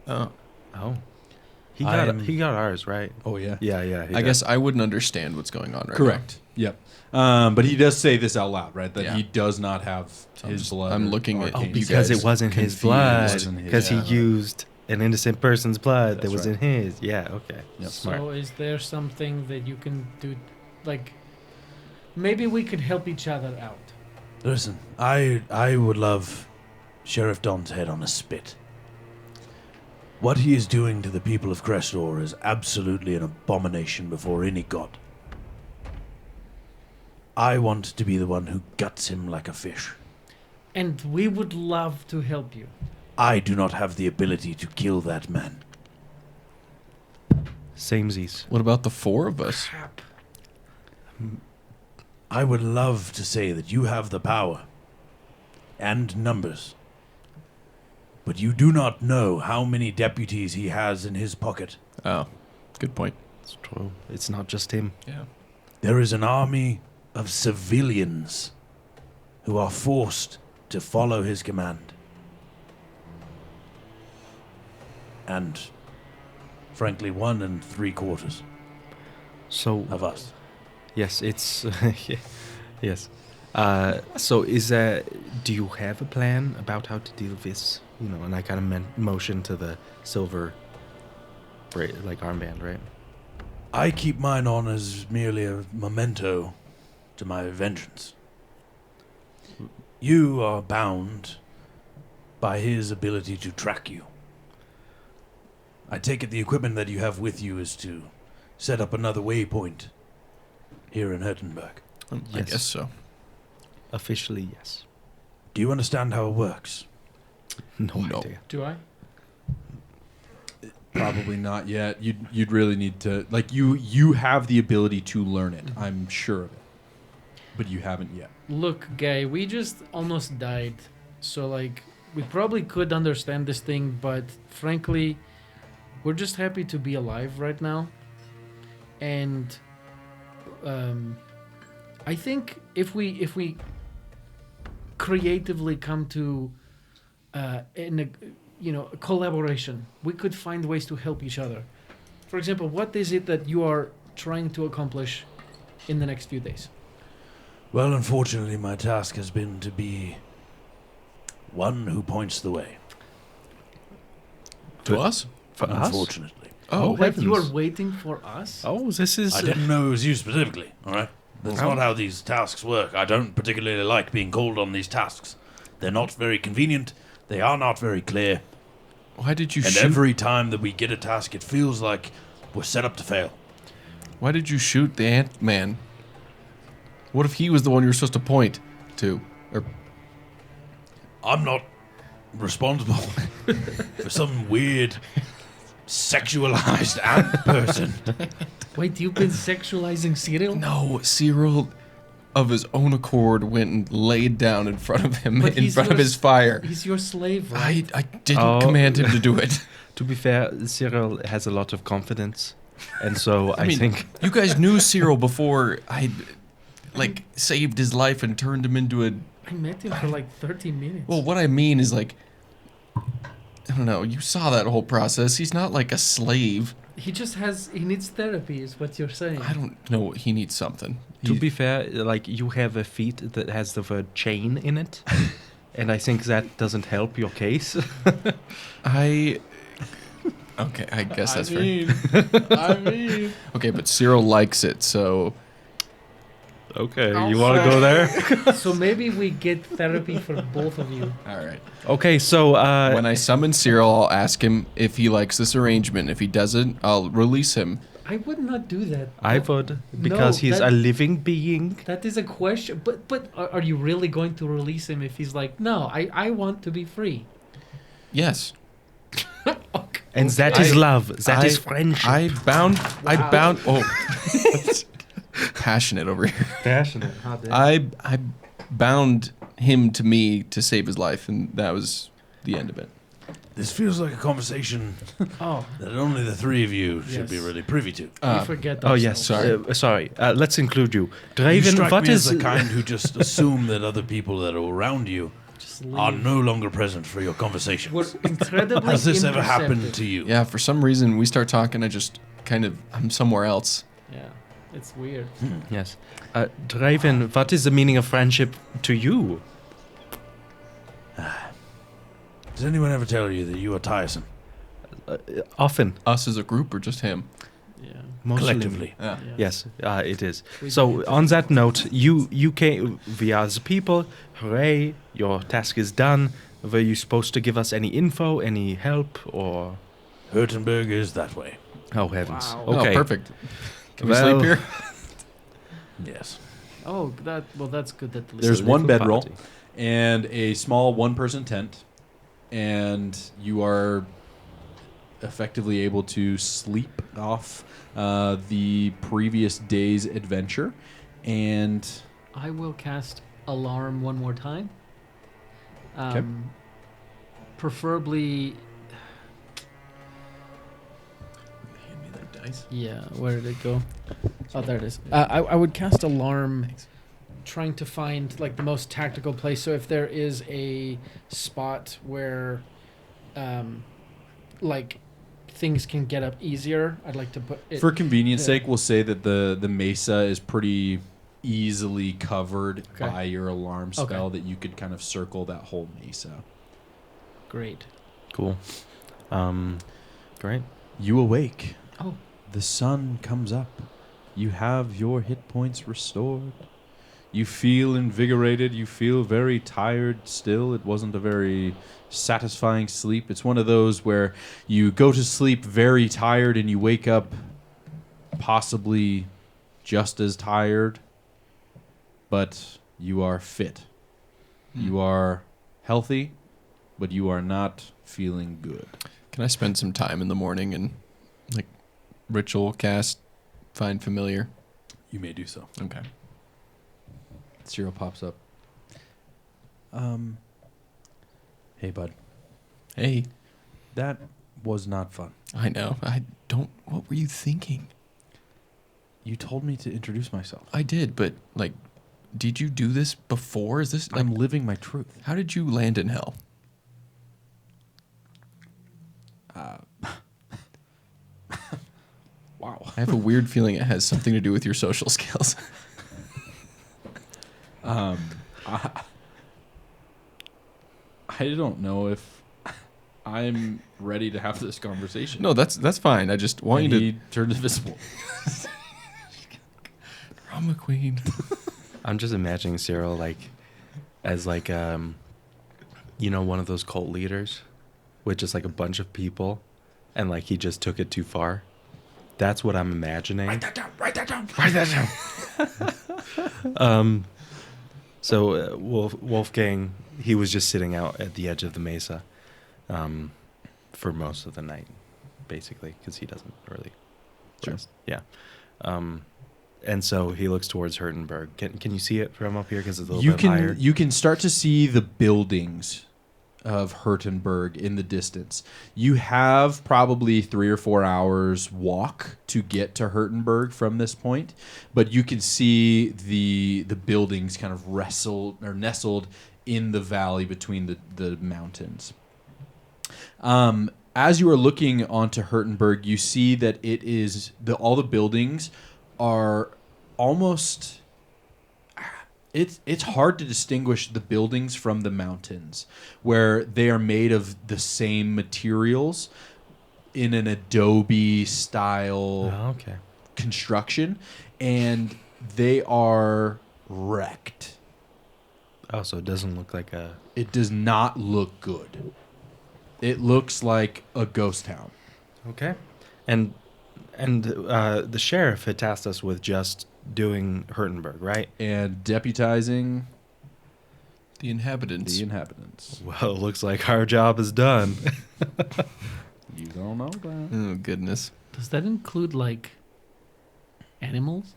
Oh. Oh. He I'm- got ours, right? Oh, yeah. Yeah. I guess I wouldn't understand what's going on right Correct. Yep. But he does say this out loud, right? That Yeah. he does not have So I'm his just- blood. I'm or looking at Oh, arcane you because guys it wasn't his confused. blood. Wasn't his Because blood. he used an innocent person's blood that That's was right. in his. Yeah, okay. Yep. Smart. So is there something that you can do, like, maybe we could help each other out? Listen, I would love Sheriff Don's head on a spit. What he is doing to the people of Crestor is absolutely an abomination before any god. I want to be the one who guts him like a fish. And we would love to help you. I do not have the ability to kill that man. Samesies. What about the 4 of us? Crap. I would love to say that you have the power and numbers, but you do not know how many deputies he has in his pocket. Oh, good point. It's true. It's not just him. Yeah. There is an army of civilians who are forced to follow his command. And, frankly, 1 3/4 So, of us. yes, it's. Yes. So, do you have a plan about how to deal with this? And I kind of motion to the silver, armband, right? I keep mine on as merely a memento to my vengeance. You are bound by his ability to track you. I take it the equipment that you have with you is to set up another waypoint here in Hurtenberg. I Yes. guess so. Officially, yes. Do you understand how it works? No No. idea. Do I? Probably not yet. You'd really need to, like, you have the ability to learn it. I'm sure of it, but you haven't yet. Look, guy, we just almost died. So, like, we probably could understand this thing, but frankly, we're just happy to be alive right now. And I think if we creatively come to a collaboration, we could find ways to help each other. For example, what is it that you are trying to accomplish in the next few days? Well, unfortunately, my task has been to be one who points the way. To us? For us? Unfortunately. Oh, Wait, you are heavens. waiting for us? Oh, this is... I didn't know it was you specifically, alright? That's not how these tasks work. I don't particularly like being called on these tasks. They're not very convenient. They are not very clear. why did you And shoot? every time that we get a task, it feels like we're set up to fail. Why did you shoot the Ant-Man? What if he was the one you were supposed to point to? Or I'm not responsible for some weird sexualized ant person. Wait, you've been sexualizing Cyril? no, Cyril, of his own accord, went and laid down in front of him, But in he's front of your his fire. He's your slave, right? I didn't command him to do it. To be fair, Cyril has a lot of confidence. And so I think... you guys knew Cyril before I, like, saved his life and turned him into a. I met him for like 30 minutes. Well, what I mean is, like, I don't know. You saw that whole process. He's not like a slave. he needs therapy, is what you're saying. I don't know. He needs something. To be fair, like, you have a feat that has the word chain in it. And I think that doesn't help your case. Okay, I guess that's fair. I mean, Okay, but Cyril likes it, so Okay, you want to go there? so maybe we get therapy for both of you. all right. Okay, so When I summon Cyril, I'll ask him if he likes this arrangement. If he doesn't, I'll release him. I would not do that. I would, because he's that- a living being. That is a question. But are you really going to release him if he's like, no, I want to be free? Yes. And that is love. That is friendship. I bound. Oh, passionate over here. Passionate. I bound him to me to save his life, and that was the end of it. This feels like a conversation Oh, that only the three of you should be Yes. really privy to. we forget that. Oh, yes. Sorry. Let's include you. You Draven, strike what me as is... the kind who just assume that other people that are around you Just are leave. no longer present for your conversations. We're incredibly Has this ever happened imperceptive. to you? Yeah, for some reason we start talking. I just I'm somewhere else. Yeah, it's weird. Yes. Draven, what is the meaning of friendship to you? Does anyone ever tell you that you are tiresome? Often. Us as a group, or just him? Yeah. Mostly. Collectively. Yeah. Yes, it is. We So did. on that note, you came, we are the people. Hooray! Your task is done. Were you supposed to give us any info, any help, or? Hurtenberg is that way. Oh heavens! Wow. Okay, Oh, perfect. Can we Well- sleep here? Yes. Oh, that's good that. There's a one little bedroll party. and a small one-person tent, and you are effectively able to sleep off the previous day's adventure. And I will cast alarm one more time. Okay. Preferably, Hand me that dice. yeah. Where did it go? Oh, there it is. I would cast alarm, trying to find like the most tactical place. So if there is a spot where, like, things can get up easier, I'd like to put it. for convenience yeah. sake, we'll say that the mesa is pretty easily covered Okay. by your alarm spell, Okay. that you could kind of circle that whole mesa. Great. Cool. Great. You awake. Oh. The sun comes up. You have your hit points restored. You feel invigorated. You feel very tired still. It wasn't a very satisfying sleep. It's one of those where you go to sleep very tired and you wake up possibly just as tired, but you are fit. You are healthy, but you are not feeling good. Can I spend some time in the morning and like ritual cast, find familiar? You may do so. Okay. Cyril pops up. Hey, bud. Hey, That was not fun. I know. I don't. What were you thinking? You told me to introduce myself. I did, but like, did you do this before? Is this like? I'm living my truth. How did you land in hell? Wow. I have a weird feeling it has something to do with your social skills. I don't know if I'm ready to have this conversation. No, that's fine. I just want And you he turned invisible. Drama queen. I'm just imagining Cyril as one of those cult leaders with just like a bunch of people, and like he just took it too far. That's what I'm imagining. Write that down. Write that down. So Wolfgang, he was just sitting out at the edge of the mesa, for most of the night, basically, because he doesn't really rest. Yeah. And so he looks towards Hurtenberg. Can you see it from up here? Because it's a little bit higher. You can start to see the buildings of Hurtenberg in the distance. You have probably 3 or 4 hours walk to get to Hurtenberg from this point, but you can see the buildings kind of nestled in the valley between the mountains. As you are looking onto Hurtenberg, you see that it is all the buildings are almost. It's hard to distinguish the buildings from the mountains, where they are made of the same materials in an adobe style construction, and they are wrecked. Oh, so it doesn't look like a... It does not look good. It looks like a ghost town. Okay. And the sheriff had tasked us with just doing Hurtenberg, right? And deputizing The inhabitants. the inhabitants. Well, it looks like our job is done. You don't know that. Oh, goodness. Does that include like animals?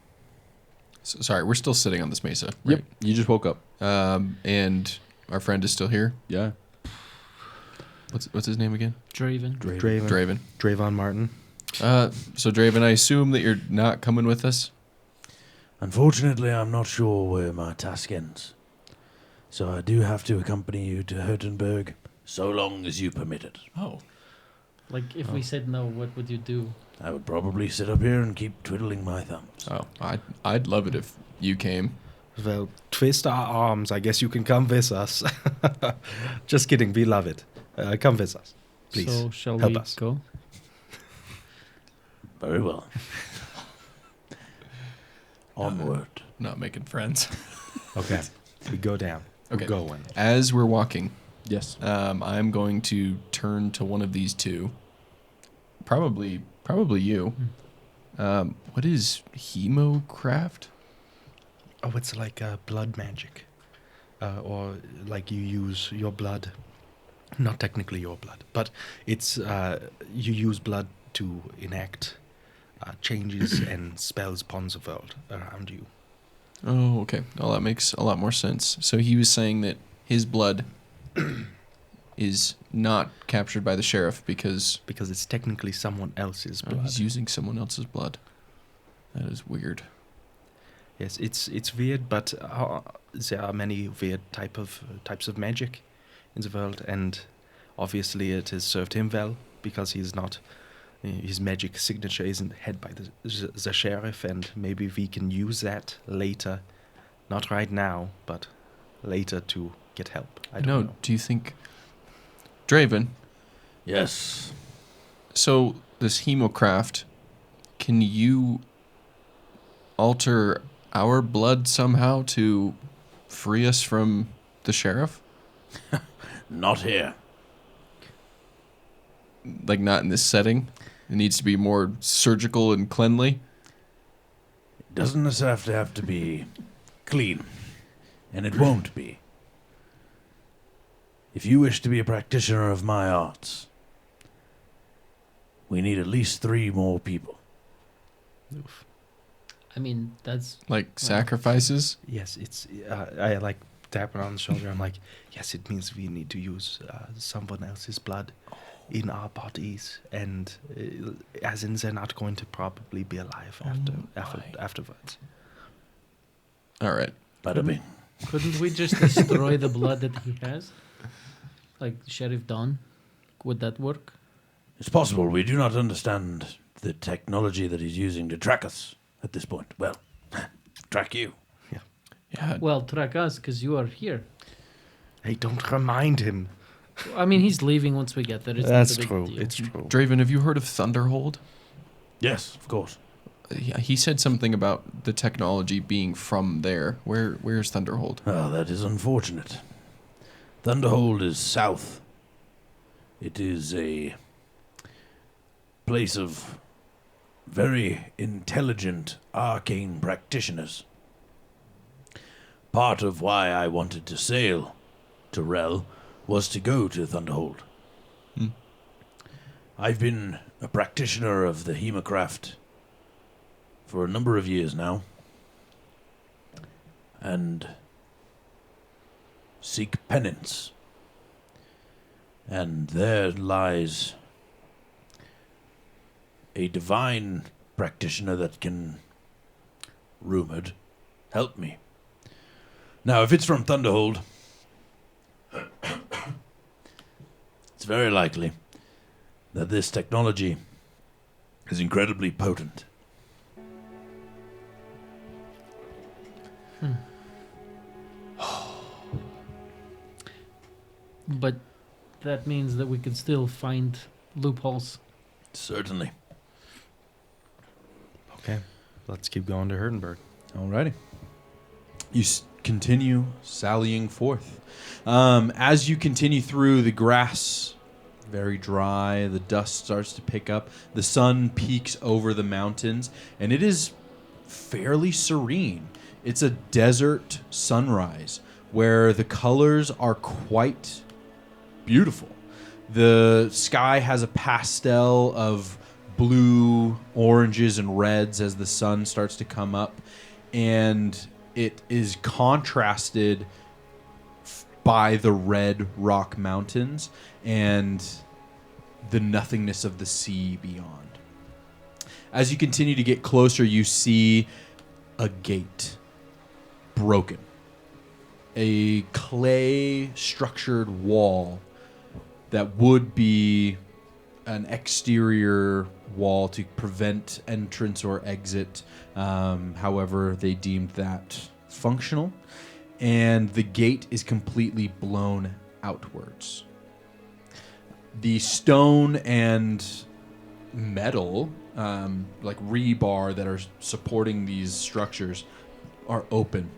So, sorry, we're still sitting on this mesa. Yep. Right? You just woke up. And our friend is still here. Yeah. What's his name again? Draven. Draven. Draven Martin. So Draven, I assume that you're not coming with us. Unfortunately, I'm not sure where my task ends. So I do have to accompany you to Hurtenberg, so long as you permit it. Oh. Like, if we said no, what would you do? I would probably sit up here and keep twiddling my thumbs. Oh, I'd love it if you came. Well, twist our arms. I guess you can come with us. Just kidding. We love it. Come with us. Please. So, shall help we us. go? Very well. Onward. Not making friends. Okay. We go down. Okay. We're going. As we're walking, Yes. I'm going to turn to one of these two. Probably you. What is hemocraft? Oh, it's like blood magic. Or like you use your blood. Not technically your blood, but it's you use blood to enact changes and spells upon the world around you. Oh, okay. Well, that makes a lot more sense. So he was saying that his blood is not captured by the sheriff because it's technically someone else's blood. he's using someone else's blood. That is weird. Yes, it's weird, but there are many weird types of magic in the world, and obviously it has served him well because he's not. His magic signature isn't held by the sheriff, and maybe we can use that later. Not right now, but later to get help. I don't know. Do you think... Draven, Yes. so this hemocraft, can you alter our blood somehow to free us from the sheriff? Not here. Like, not in this setting? It needs to be more surgical and cleanly? Doesn't this have to be clean? And it won't be. If you wish to be a practitioner of my arts, we need at least 3 more people. I mean, that's... Like, sacrifices? Yes, it's. I like tap her on the shoulder. I'm like, yes, it means we need to use someone else's blood in our bodies, and as in they're not going to probably be alive afterwards. All right. Bada bing. Couldn't we just destroy the blood that he has? Like Sheriff Don? Would that work? It's possible we do not understand the technology that he's using to track us at this point. Well, track you. Yeah. Well, track us, because you are here. Hey, don't remind him. I mean, he's leaving once we get there. It's That's not a big true. deal. It's true. Draven, have you heard of Thunderhold? Yes, of course. He said something about the technology being from there. Where's Thunderhold? Ah, that is unfortunate. Thunderhold is south. It is a place of very intelligent arcane practitioners. Part of why I wanted to sail to Rel was to go to Thunderhold. Hmm. I've been a practitioner of the Hemocraft for a number of years now, and seek penance. And there lies a divine practitioner that can, rumored, help me. Now, if it's from Thunderhold, it's very likely that this technology is incredibly potent. But that means that we could still find loopholes. Certainly. Okay, let's keep going to Herdenberg. Alrighty. You continue sallying forth. As you continue through, the grass very dry, the dust starts to pick up, the sun peaks over the mountains, and it is fairly serene. It's a desert sunrise where the colors are quite beautiful. The sky has a pastel of blue, oranges, and reds as the sun starts to come up, and it is contrasted by the red rock mountains and the nothingness of the sea beyond. As you continue to get closer, you see a gate broken. A clay structured wall that would be an exterior wall to prevent entrance or exit. However, they deemed that functional. And the gate is completely blown outwards. The stone and metal, like rebar that are supporting these structures, are open.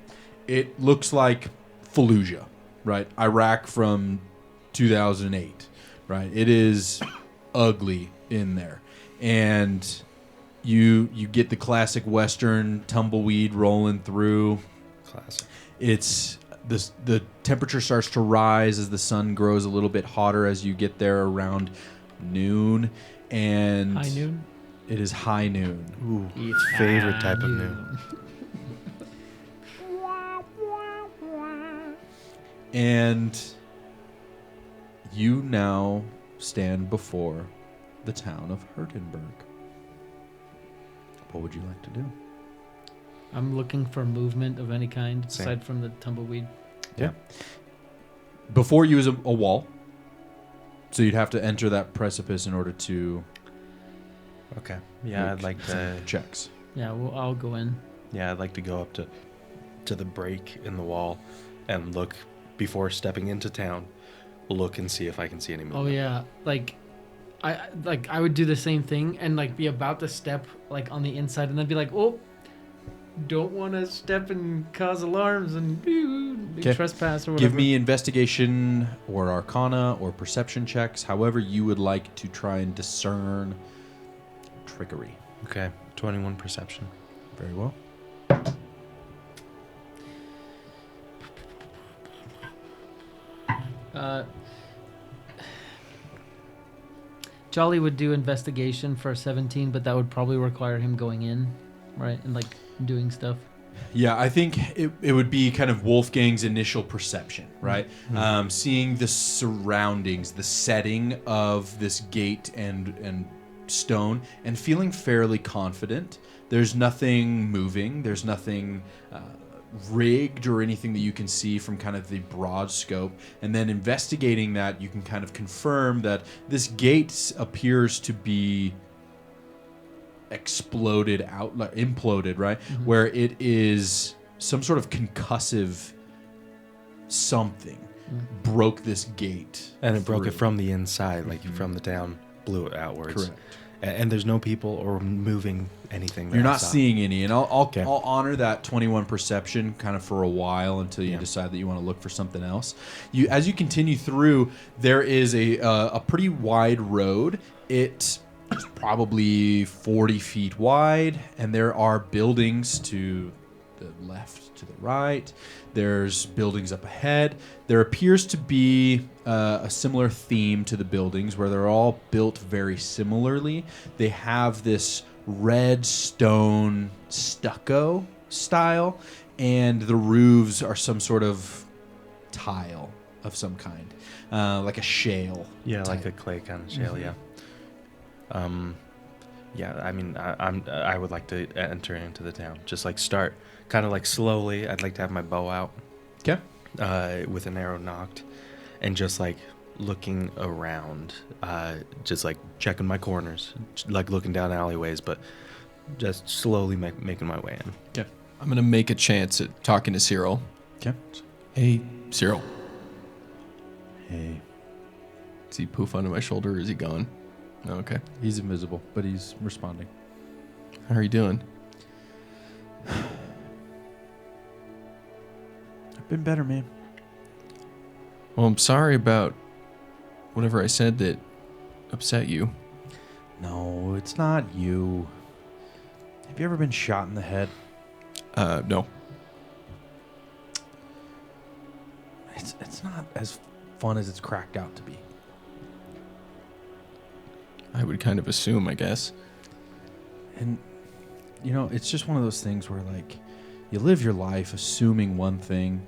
It looks like Fallujah, right? Iraq from 2008, right? It is ugly in there. And you get the classic Western tumbleweed rolling through. Classic. It's the temperature starts to rise as the sun grows a little bit hotter as you get there around noon, and High noon? it is high noon. Ooh, It's favorite high type of noon. And you now stand before the town of Hertenberg. What would you like to do? I'm looking for movement of any kind Same. aside from the tumbleweed. Before you is a wall, so you'd have to enter that precipice in order to Okay. Yeah, I'd like to. checks. Yeah, well, I'll go in. Yeah, I'd like to go up to the break in the wall and look before stepping into town. Look and see if I can see any movement. Oh yeah, I would do the same thing and like be about to step like on the inside and then be like, oh, don't want to step and cause alarms and Okay. trespass or whatever. Give me investigation or arcana or perception checks, however you would like to try and discern trickery. Okay. 21 perception. Very well. Jolly would do investigation for 17, but that would probably require him going in, right, and like doing stuff. Yeah, I think it would be kind of Wolfgang's initial perception, right? Seeing the surroundings, the setting of this gate and stone, and feeling fairly confident. There's nothing moving. There's nothing rigged or anything that you can see from kind of the broad scope. And then investigating that, you can kind of confirm that this gate appears to be imploded, right? Mm-hmm. Where it is some sort of concussive something. broke this gate. And it broke it through. from the inside, like from the town, blew it outwards. Correct. And there's no people or moving anything. You're that I not saw. seeing any, and I'll Okay. honor that 21 perception kind of for a while until you Yeah. decide that you want to look for something else. As you continue through, there is a pretty wide road. It's probably 40 feet wide, and there are buildings to the left, to the right. There's buildings up ahead. There appears to be a similar theme to the buildings where they're all built very similarly. They have this red stone stucco style, and the roofs are some sort of tile of some kind, like a shale. Yeah, like type. a clay kind of shale. Yeah. Yeah. I mean, I would like to enter into the town. Just like start, kind of like slowly. I'd like to have my bow out. Okay. With an arrow knocked, and just like looking around, just like checking my corners, like looking down alleyways, but just slowly making my way in. Okay. I'm gonna make a chance at talking to Cyril. Okay. Hey, Cyril. Hey. Does he poof onto my shoulder or is he gone? Okay. He's invisible, but he's responding. How are you doing? I've been better, man. Well, I'm sorry about whatever I said that upset you. No, it's not you. Have you ever been shot in the head? No. It's not as fun as it's cracked out to be. I would kind of assume, I guess. And, you know, it's just one of those things where, like, you live your life assuming one thing,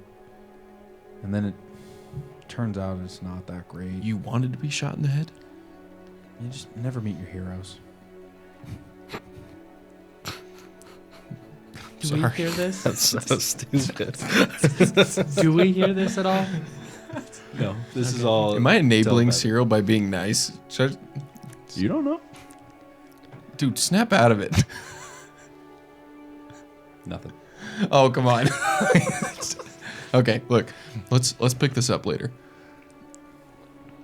and then it turns out it's not that great. You wanted to be shot in the head? You just never meet your heroes. Do we Sorry. hear this? That's so stupid. Do we hear this at all? No, this is all. Am I enabling telepath. Cyril by being nice? Should I- You don't know? Dude, snap out of it. Nothing. Oh, come on. Okay, look. Let's pick this up later.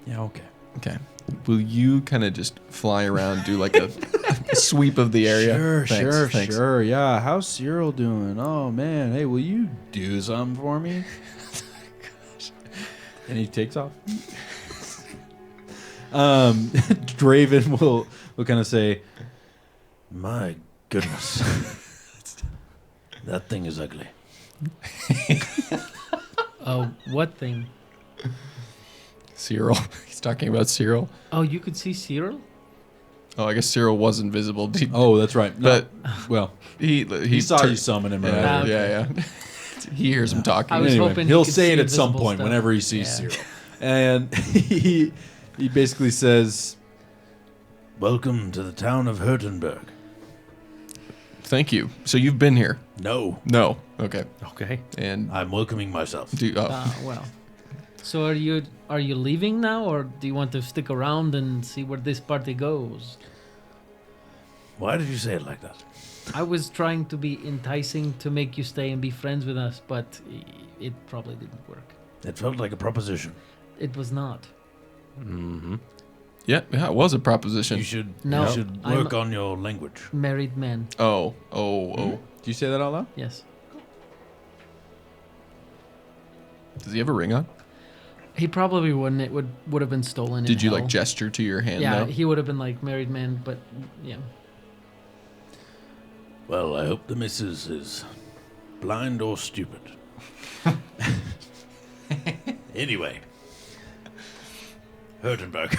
Yeah, okay. Okay. Will you kind of just fly around, do like a sweep of the area? Sure, Thanks, thanks. sure. Yeah, how's Cyril doing? Oh, man. Hey, will you do something for me? And he takes off. Draven will kind of say, My goodness. That thing is ugly. What thing? Cyril. He's talking about Cyril. Oh, you could see Cyril? Oh, I guess Cyril was invisible. oh, that's right. No, But well, he saw tur- you summon him, Yeah, right? yeah, yeah. He hears him talking. I was Anyway, hoping he'll he could say it see at some invisible point stuff. whenever he sees Yeah. Cyril. And he basically says, Welcome to the town of Hurtenberg. Thank you. So you've been here? No, No. Okay. Okay. And I'm welcoming myself. Well. So are you leaving now, or do you want to stick around and see where this party goes? Why did you say it like that? I was trying to be enticing to make you stay and be friends with us, but it probably didn't work. It felt like a proposition. It was not. Mm-hmm. yeah, it was a proposition. You should No, you should I'm- work on your language. Married men. Oh. do you say that out loud? Yes. Does he have a ring on? He probably wouldn't. It would have been stolen. Did in you hell. like gesture to your hand? Yeah, though? he would have been like married man, but yeah. Well, I hope the missus is blind or stupid. Anyway. Hurtenberg.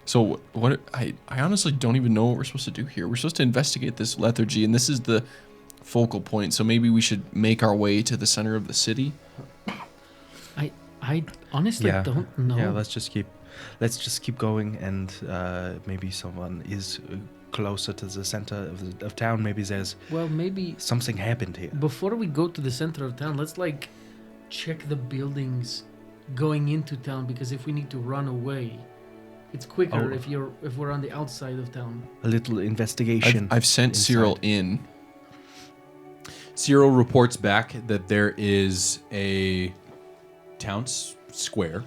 So what? I honestly don't even know what we're supposed to do here. We're supposed to investigate this lethargy, and this is the focal point. So maybe we should make our way to the center of the city. I honestly don't know. Yeah, let's just keep going, and maybe someone is closer to the center of town. Maybe there's Well, maybe something happened here. before we go to the center of town, let's like check the buildings going into town, because if we need to run away, it's quicker Oh. if we're on the outside of town. A little investigation. I've sent inside. Cyril in. Cyril reports back that there is a town square.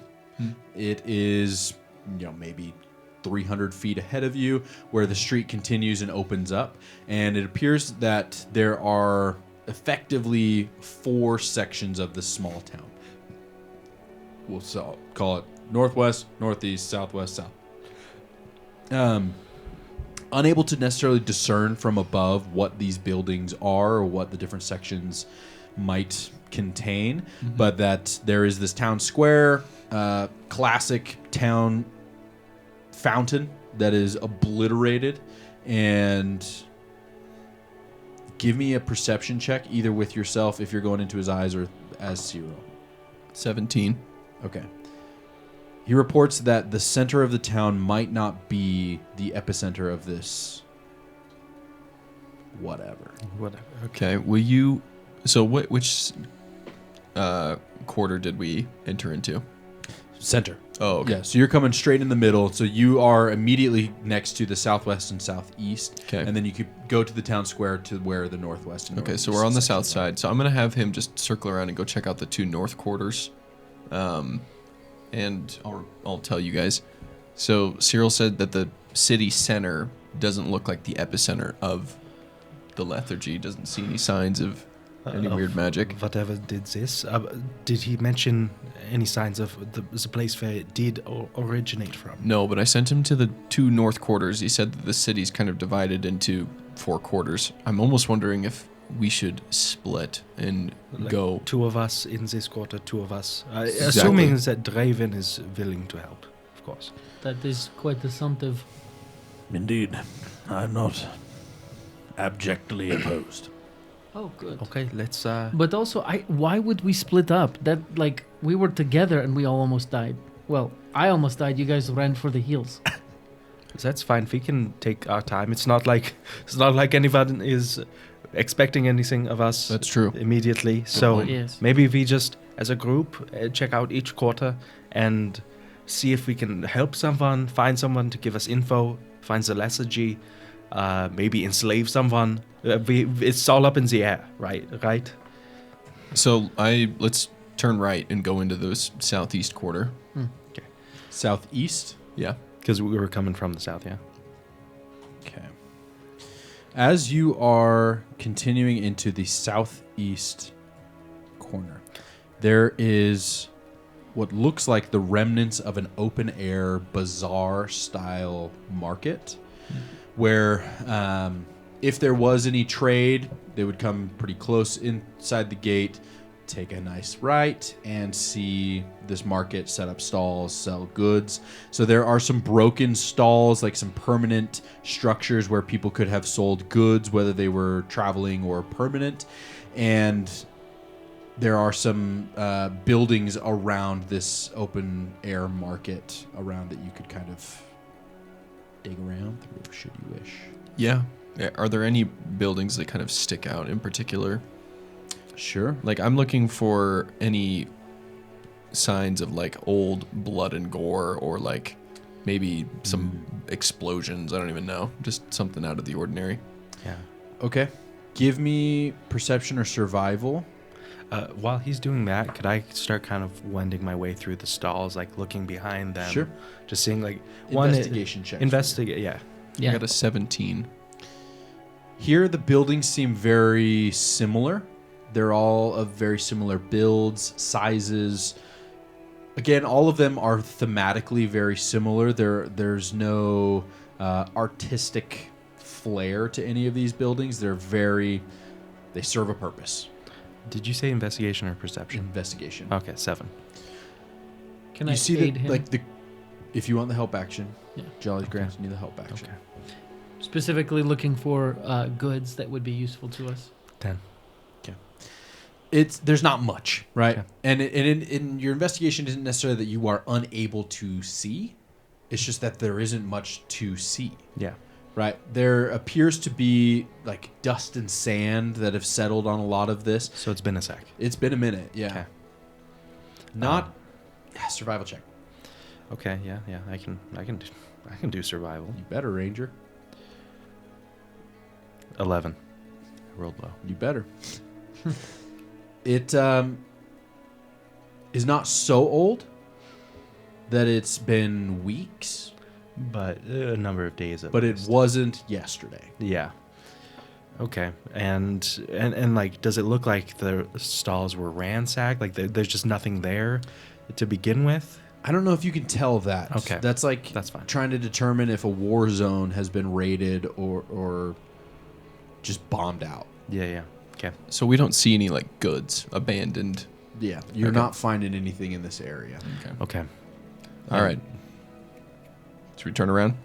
It is, maybe 300 feet ahead of you, where the street continues and opens up, and it appears that there are effectively 4 sections of this small town. We'll call it northwest, northeast, southwest, south. Unable to necessarily discern from above what these buildings are or what the different sections might contain, but that there is this town square, classic town fountain that is obliterated. And give me a perception check, either with yourself if you're going into his eyes or as Cyril. 17. Okay. He reports that the center of the town might not be the epicenter of this whatever. Okay. Will you... So which quarter did we enter into? Center. Oh, okay. Yeah, so you're coming straight in the middle. So you are immediately next to the southwest and southeast. Okay. And then you could go to the town square to where the northwest and Okay, northeast so we're on the south sections are. side. So I'm going to have him just circle around and go check out the 2 north quarters. And I'll tell you guys. So Cyril said that the city center doesn't look like the epicenter of the lethargy. Doesn't see any signs of any weird magic. Whatever did this. Did he mention any signs of the place where it did originate from? No, but I sent him to the 2 north quarters. He said that the city's kind of divided into 4 quarters. I'm almost wondering if we should split and go. 2 of us in this quarter, 2 of us. Exactly. Assuming that Draven is willing to help, of course. That is quite assumptive. Indeed. I'm not abjectly opposed. Oh, good. Okay, let's... But also, why would we split up? That, we were together and we all almost died. Well, I almost died. You guys ran for the heels. That's fine. We can take our time. It's not like anyone is expecting anything of us. That's true. Immediately. So point. Yes. maybe we just, as a group, check out each quarter and see if we can help someone, find someone to give us info, find the lethargy, maybe enslave someone. It's all up in the air, right? So let's turn right and go into the southeast quarter. Okay. Southeast? Yeah. Because we were coming from the south, yeah. Okay. As you are continuing into the southeast corner, there is what looks like the remnants of an open-air bazaar style market where if there was any trade, they would come pretty close inside the gate, take a nice right, and see this market set up stalls, sell goods. So there are some broken stalls, like some permanent structures where people could have sold goods, whether they were traveling or permanent. And there are some buildings around this open air market around that you could kind of dig around through, should you wish. Yeah. Are there any buildings that kind of stick out in particular? Sure. Like, I'm looking for any signs of, old blood and gore or, maybe some explosions. I don't even know. Just something out of the ordinary. Yeah. Okay. Give me perception or survival. While he's doing that, could I start kind of wending my way through the stalls, looking behind them? Sure. Just seeing, Investigation check. Investigate, yeah. I got a 17. Here, the buildings seem very similar. They're all of very similar builds, sizes. Again, all of them are thematically very similar. There's no artistic flair to any of these buildings. They serve a purpose. Did you say investigation or perception? Investigation. Okay, 7. Can You I see aid that, him? if you want the help action, Yeah. Jolly's granting you the help action. Okay. Specifically looking for goods that would be useful to us. 10. There's not much, right? Okay. And in your investigation isn't necessarily that you are unable to see. It's just that there isn't much to see, Yeah. right? There appears to be dust and sand that have settled on a lot of this. So it's been a sec. It's been a minute, yeah. Okay. Not survival check. Okay, yeah. I can do survival. You better, Ranger. 11. I rolled low. You better. It is not so old that it's been weeks, But a number of days. but it wasn't yesterday. Yeah. Okay. And like, does it look like the stalls were ransacked? Like there's just nothing there to begin with? I don't know if you can tell that. Okay. That's like That's fine. trying to determine if a war zone has been raided or just bombed out. Yeah. Okay. So we don't see any like goods abandoned. Yeah, you're Okay. not finding anything in this area. Okay. Okay. All right. Should we turn around?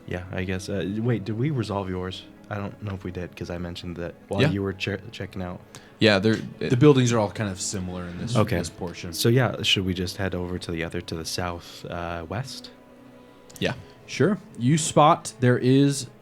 Yeah, I guess. Wait, did we resolve yours? I don't know if we did because I mentioned that while Yeah. you were checking out. Yeah, The buildings are all kind of similar in this, Okay. this portion. So yeah, should we just head over to the south west? yeah. Sure. You spot there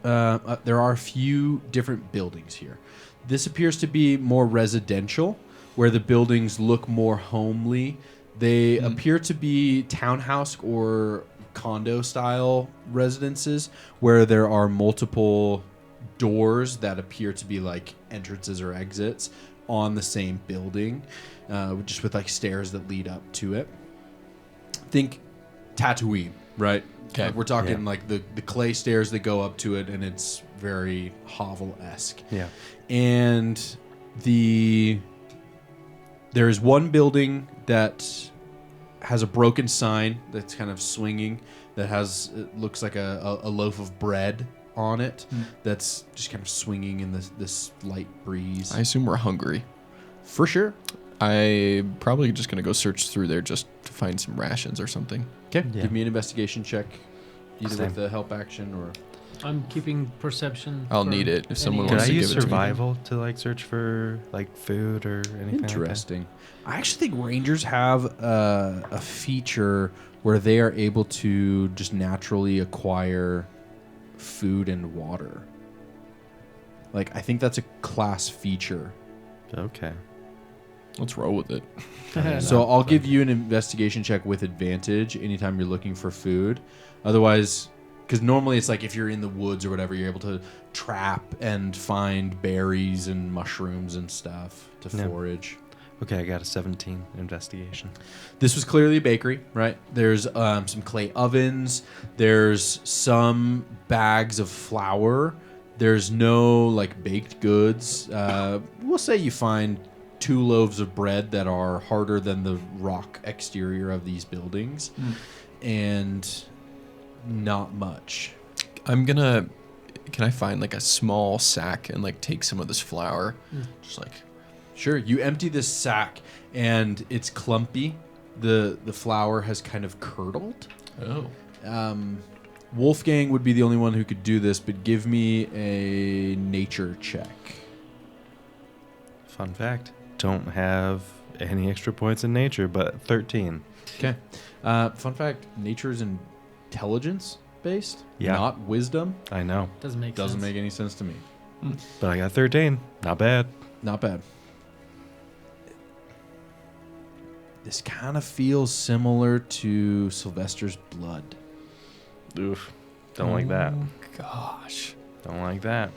are a few different buildings here. This appears to be more residential, where the buildings look more homely. They appear to be townhouse or condo style residences where there are multiple doors that appear to be like entrances or exits on the same building, just with like stairs that lead up to it. Think Tatooine, right? Okay. Like, we're talking Yeah. like the clay stairs that go up to it, and it's very hovel-esque. Yeah. And there is one building that has a broken sign that's kind of swinging, that has, it looks like a loaf of bread on it, that's just kind of swinging in this light breeze. I assume we're hungry. For sure. I'm probably just gonna go search through there just to find some rations or something. Okay, Yeah. give me an investigation check, either Same. with the help action or... I'm keeping perception. I'll for need it if someone any- Could wants I to use give it to me. survival to like search for like food or anything? Interesting. I actually think rangers have a feature where they are able to just naturally acquire food and water. Like, I think that's a class feature. Like that? Okay. Let's roll with it. So I'll give you an investigation check with advantage anytime you're looking for food. Otherwise, because normally it's like if you're in the woods or whatever, you're able to trap and find berries and mushrooms and stuff to Yeah. forage. Okay, I got a 17 investigation. This was clearly a bakery, right? There's some clay ovens. There's some bags of flour. There's no like baked goods. We'll say you find 2 loaves of bread that are harder than the rock exterior of these buildings, and not much. Can I find like a small sack and like take some of this flour? Just like, Sure, you empty this sack, and it's clumpy. The flour has kind of curdled. oh. Wolfgang would be the only one who could do this, but give me a nature check. Fun fact: don't have any extra points in nature, but 13. Okay. Fun fact: nature is intelligence based, Yeah. not wisdom. I know, Doesn't make Doesn't sense. make any sense to me. but I got 13. Not bad. Not bad. This kind of feels similar to Sylvester's blood. Oof. Don't like that. Gosh. Don't like that.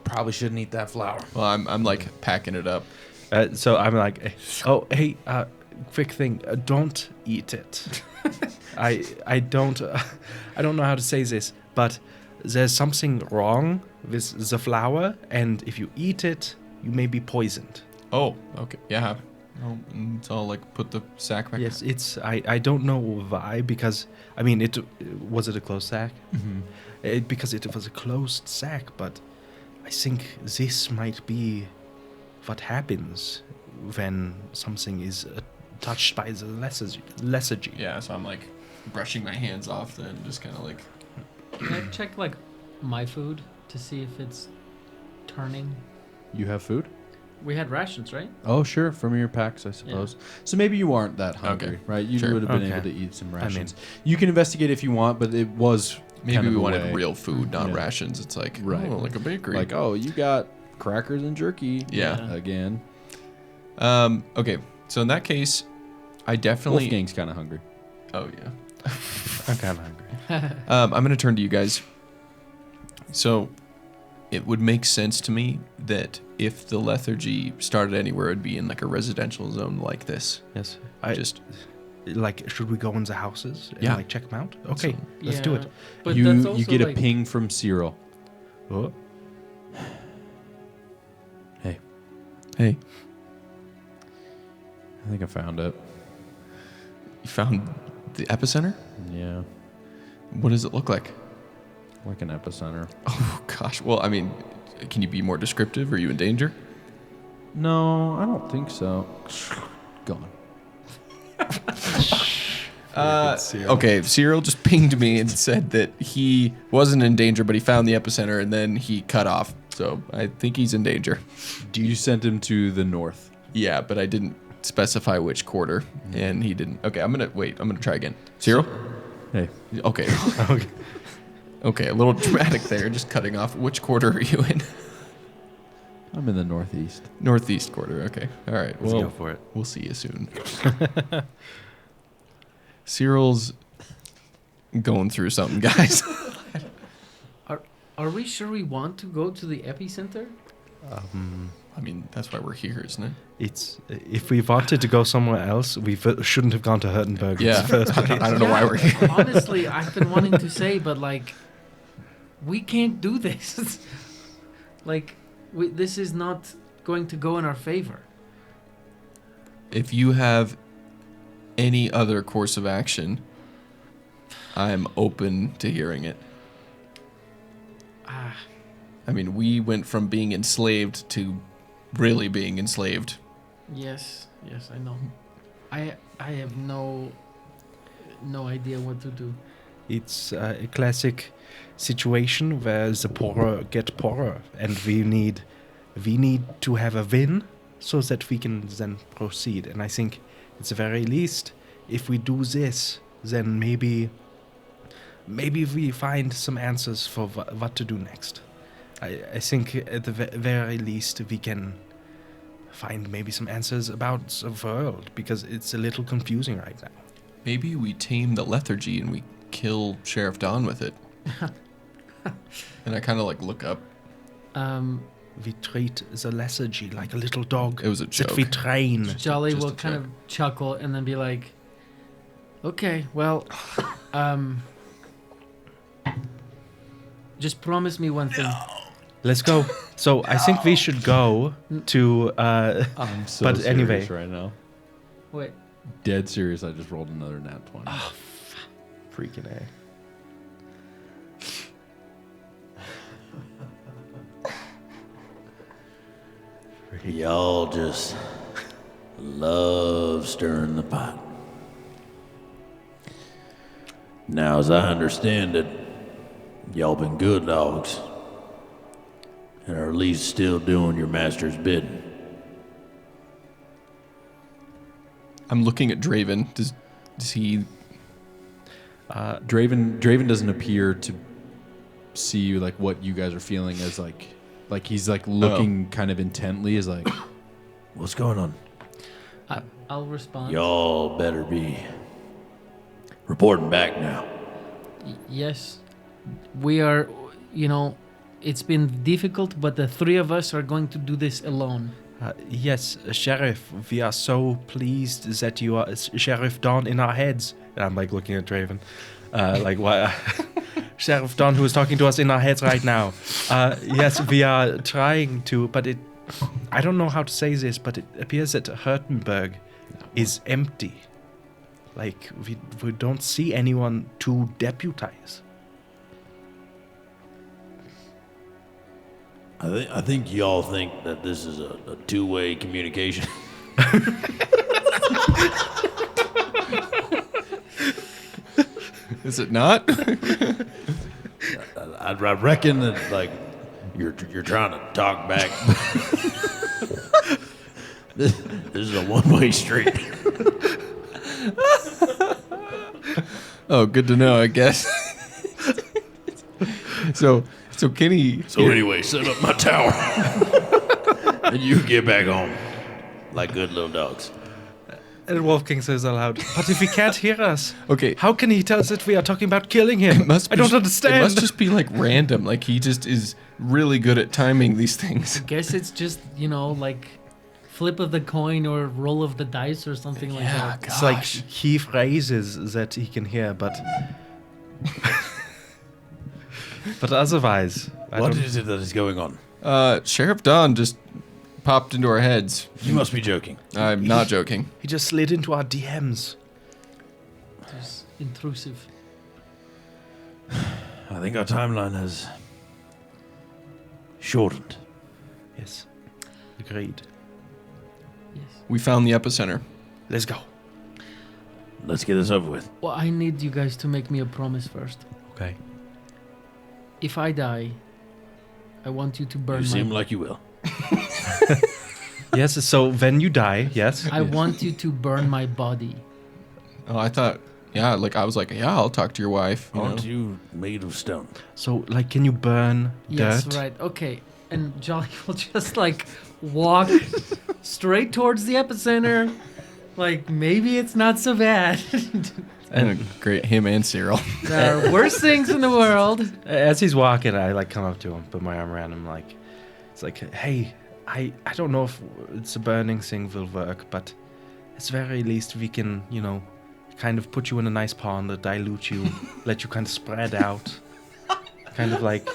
Probably shouldn't eat that flour. Well, I'm like packing it up. So I'm like, oh, hey, quick thing, don't eat it. I don't know how to say this, but there's something wrong with the flour, and if you eat it, you may be poisoned. Oh, okay. Yeah. Oh, so I'll like put the sack back. Yes, it's I don't know why, because I mean it was it a closed sack? Because it was a closed sack, but I think this might be what happens when something is touched by the lethargy. Yeah. So I'm like brushing my hands off then, just kind of like. Can I check like my food to see if it's turning? You have food? We had rations, right? Oh, sure, from your packs, I suppose. So maybe you aren't that hungry, Okay, right? You sure. would have been Okay. able to eat some I mean- rations. You can investigate if you want, but it was Maybe kind of we a wanted way. real food, not Yeah. rations. It's like, Right. oh, like a bakery. Like, oh, you got crackers and jerky. Yeah. Again. Okay. So in that case, I definitely. Wolfgang's kind of hungry. Oh yeah. I'm kind of hungry. I'm gonna turn to you guys. So, it would make sense to me that if the lethargy started anywhere, it'd be in like a residential zone like this. Yes. Like, should we go in the houses and Yeah. like check them out? Okay, let's do it. But you that's also you get a like, ping from Cyril. Oh. Hey, Hey, I think I found it. you found the epicenter? Yeah, What does it look like? like an epicenter. Oh gosh. Well, I mean, can you be more descriptive? Are you in danger? No, I don't think so. Gone. Okay, Cyril just pinged me and said that he wasn't in danger, but he found the epicenter and then he cut off. So I think he's in danger. You sent him to the north. Yeah, but I didn't specify which quarter, and he didn't. Okay, I'm gonna try again. Cyril? Hey, Okay. Okay, a little dramatic there, just cutting off. Which quarter are you in? I'm in the northeast. Northeast quarter. Okay. All right. Let's Well, go for it. we'll see you soon. Cyril's going through something, guys. Are we sure we want to go to the epicenter? I mean, that's why we're here, isn't it? It's if we wanted to go somewhere else, we shouldn't have gone to Hurtenberg in Yeah. the first place. I don't know why we're here. Honestly, I've been wanting to say, but like, we can't do this. Like, this is not going to go in our favor. If you have any other course of action, I'm open to hearing it. Ah, I mean, we went from being enslaved to really being enslaved. yes, I know. I have no idea what to do. It's a classic situation where the poorer get poorer, and we need to have a win so that we can then proceed. And I think at the very least, if we do this, then maybe we find some answers for what to do next. I think at the very least we can find maybe some answers about the world, because it's a little confusing right now. Maybe we tame the lethargy and we kill Sheriff Don with it. And I kind of like look up. We treat the lethargy like a little dog It was a that we joke. train. Jolly Just will a kind joke. of chuckle and then be like, "Okay, well, just promise me one thing." Let's go. So I think we should go to. I'm so But serious anyway. right now. Wait, Dead serious. I just rolled another nat 20. Freaking A. Y'all just love stirring the pot. Now, as I understand it, y'all been good dogs, and are at least still doing your master's bidding. I'm looking at Draven. Does he? Draven doesn't appear to see like what you guys are feeling as like he's like looking kind of intently as like What's going on? I'll respond. Y'all better be reporting back now. Yes, we are. You know, it's been difficult, but the three of us are going to do this alone. Yes, Sheriff, we are so pleased that you are Sheriff Don in our heads. And I'm like looking at Draven. Like, why? Sheriff Don, who is talking to us in our heads right now. Yes, we are trying to, but I don't know how to say this, but it appears that Hurtenberg is empty. Like, we don't see anyone to deputize. I think y'all think that this is a two-way communication. Is it not? I reckon that like you're trying to talk back. This is a one-way street. Oh, good to know, I guess. So Kenny. So anyway, set up my tower, and you get back home like good little dogs. And Wolfgang says aloud, "But if he can't hear us, Okay. how can he tell us that we are talking about killing him? I don't understand." It must just be like random. Like he just is really good at timing these things. Guess it's just, like flip of the coin or roll of the dice or something like that. It's like he phrases that he can hear, but but otherwise, What is it that is going on? Sheriff Don just popped into our heads. You must be joking. I'm not joking. he just slid into our DMs. Just intrusive. I think our timeline has shortened. Yes, agreed. Yes. We found the epicenter. Let's go. Let's get this over with. Well, I need you guys to make me a promise first. Okay. If I die, I want you to burn You my seem like you will. Yes. So when you die, yes. I want you to burn my body. Oh, I thought, I was like, yeah, I'll talk to your wife. You Aren't know? you made of stone? So like, can you burn Yes, dirt? right. Okay. And Jolly will just walk straight towards the epicenter. Like maybe it's not so bad. And great, him and Cyril. There are worse things in the world. As he's walking, I come up to him, put my arm around him, it's like, hey, I don't know if it's a burning thing will work, but at the very least we can, kind of put you in a nice pond, dilute you, let you kind of spread out, kind of like,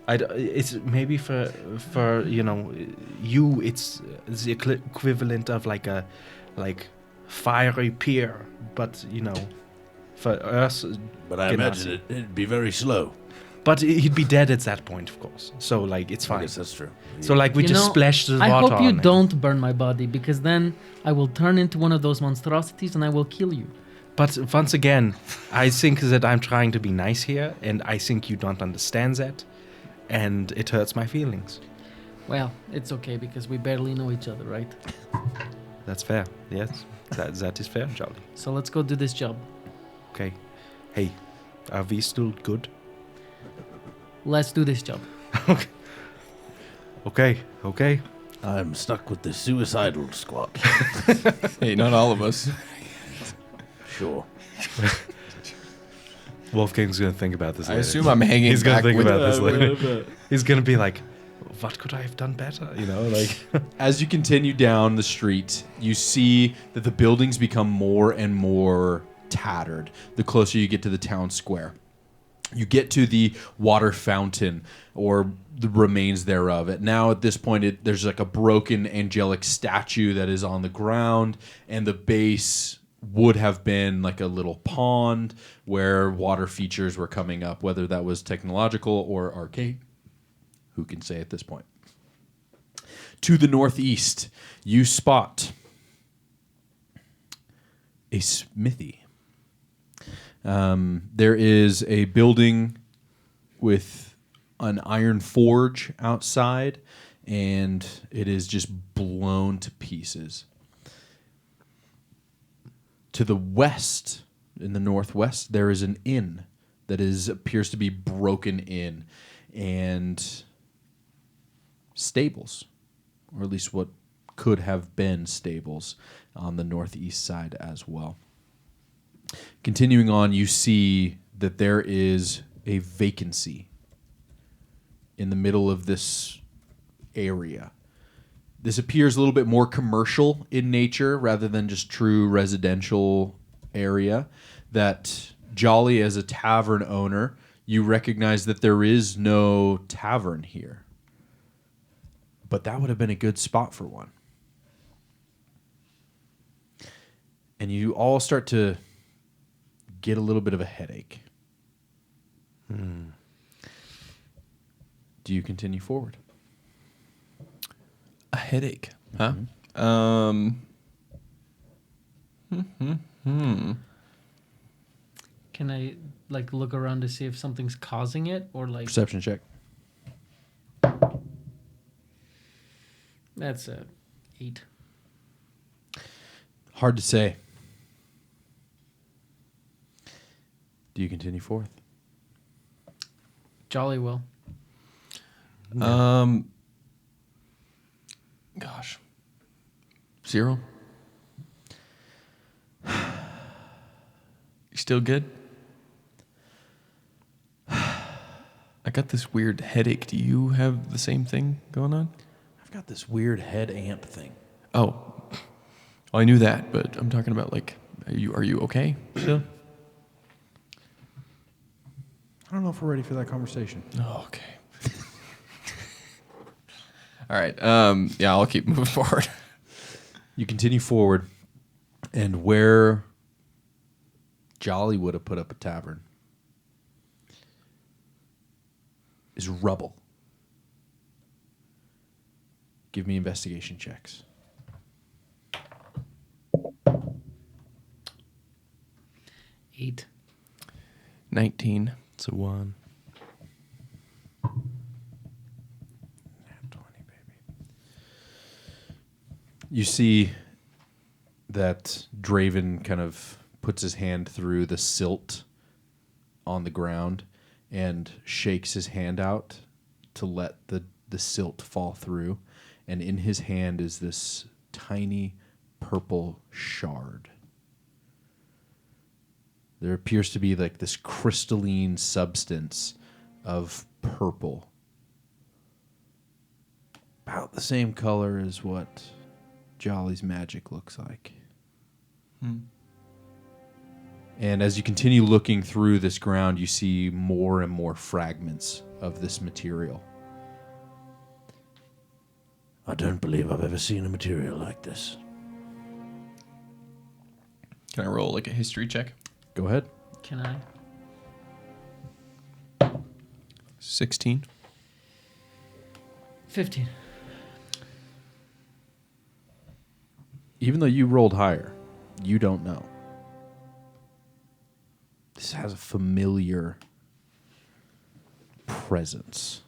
it's maybe for you, it's the equivalent of like fiery pier, but for us, But I imagine it'd be very slow. but he'd be dead at that point, of course. So it's I fine. guess that's true. So we You just know, splash the I water hope you on him. don't burn my body because then I will turn into one of those monstrosities and I will kill you. But once again, I think that I'm trying to be nice here, and I think you don't understand that, and it hurts my feelings. Well, it's okay because we barely know each other, right? That's fair. Yes, that is fair, Charlie. So let's go do this job. Okay. Hey, are we still good? Let's do this job. Okay. I'm stuck with the suicidal squad. Hey, not all of us. Sure. Wolfgang's gonna think about this I later. assume I'm hanging He's gonna back think with about this later. He's gonna be like, what could I have done better? As you continue down the street, you see that the buildings become more and more tattered the closer you get to the town square. You get to the water fountain, or the remains thereof. Now, at this point, there's like a broken angelic statue that is on the ground, and the base would have been like a little pond where water features were coming up, whether that was technological or arcade. Who can say at this point? To the northeast, you spot a smithy. There is a building with an iron forge outside, and it is just blown to pieces. To the west, in the northwest, there is an inn that appears to be broken in, and stables, or at least what could have been stables on the northeast side as well. Continuing on, you see that there is a vacancy in the middle of this area. This appears a little bit more commercial in nature rather than just true residential area. That Jolly, as a tavern owner, you recognize that there is no tavern here. But that would have been a good spot for one. And you all start to get a little bit of a headache. Do you continue forward? A headache, huh? Can I look around to see if something's causing it or Perception check. That's a 8. Hard to say. Do you continue forth? Jolly will. Gosh. 0? still good? I got this weird headache. Do you have the same thing going on? I've got this weird head amp thing. Oh, I knew that, but I'm talking about like, are you okay still? I don't know if we're ready for that conversation. Oh, okay. All right. Yeah, I'll keep moving forward. You continue forward, and where Jolly would have put up a tavern is rubble. Give me investigation checks. 8. 19. It's a 1. 20, baby. You see that Draven kind of puts his hand through the silt on the ground and shakes his hand out to let the silt fall through. And in his hand is this tiny purple shard. There appears to be like this crystalline substance of purple. About the same color as what Jolly's magic looks like. And as you continue looking through this ground, you see more and more fragments of this material. I don't believe I've ever seen a material like this. Can I roll like a history check? Go ahead. Can I? 16. 15. Even though you rolled higher, you don't know. This has a familiar presence.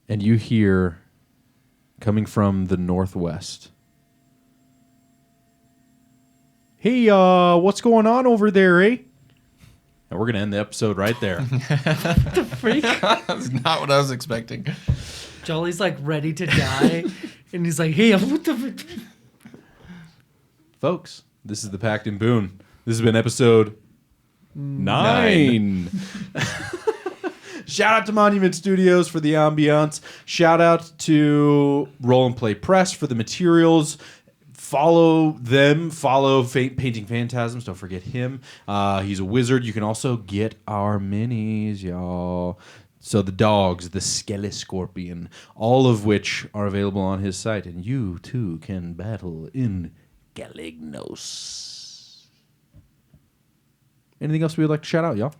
And you hear, coming from the northwest, "Hey, what's going on over there, eh?" And we're going to end the episode right there. That's not what I was expecting. Jolly's like ready to die, and he's like, "Hey, what the?" Folks, this is the Pact Boon. This has been episode 9. Shout out to Monument Studios for the ambiance. Shout out to Roll and Play Press for the materials. Follow them. Follow Painting Phantasms. Don't forget him. He's a wizard. You can also get our minis, y'all. So the dogs, the Skelescorpion, all of which are available on his site. And you, too, can battle in Calignos. Anything else we would like to shout out, y'all?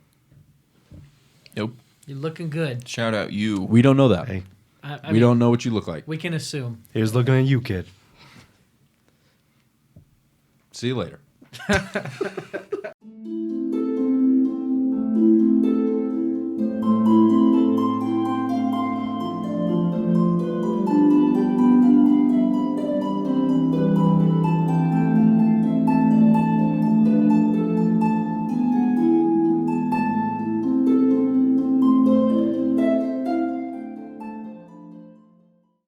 Nope. You're looking good. Shout out you. We don't know that. Hey, I We mean, don't know what you look like. We can assume. here's looking at you, kid. See you later.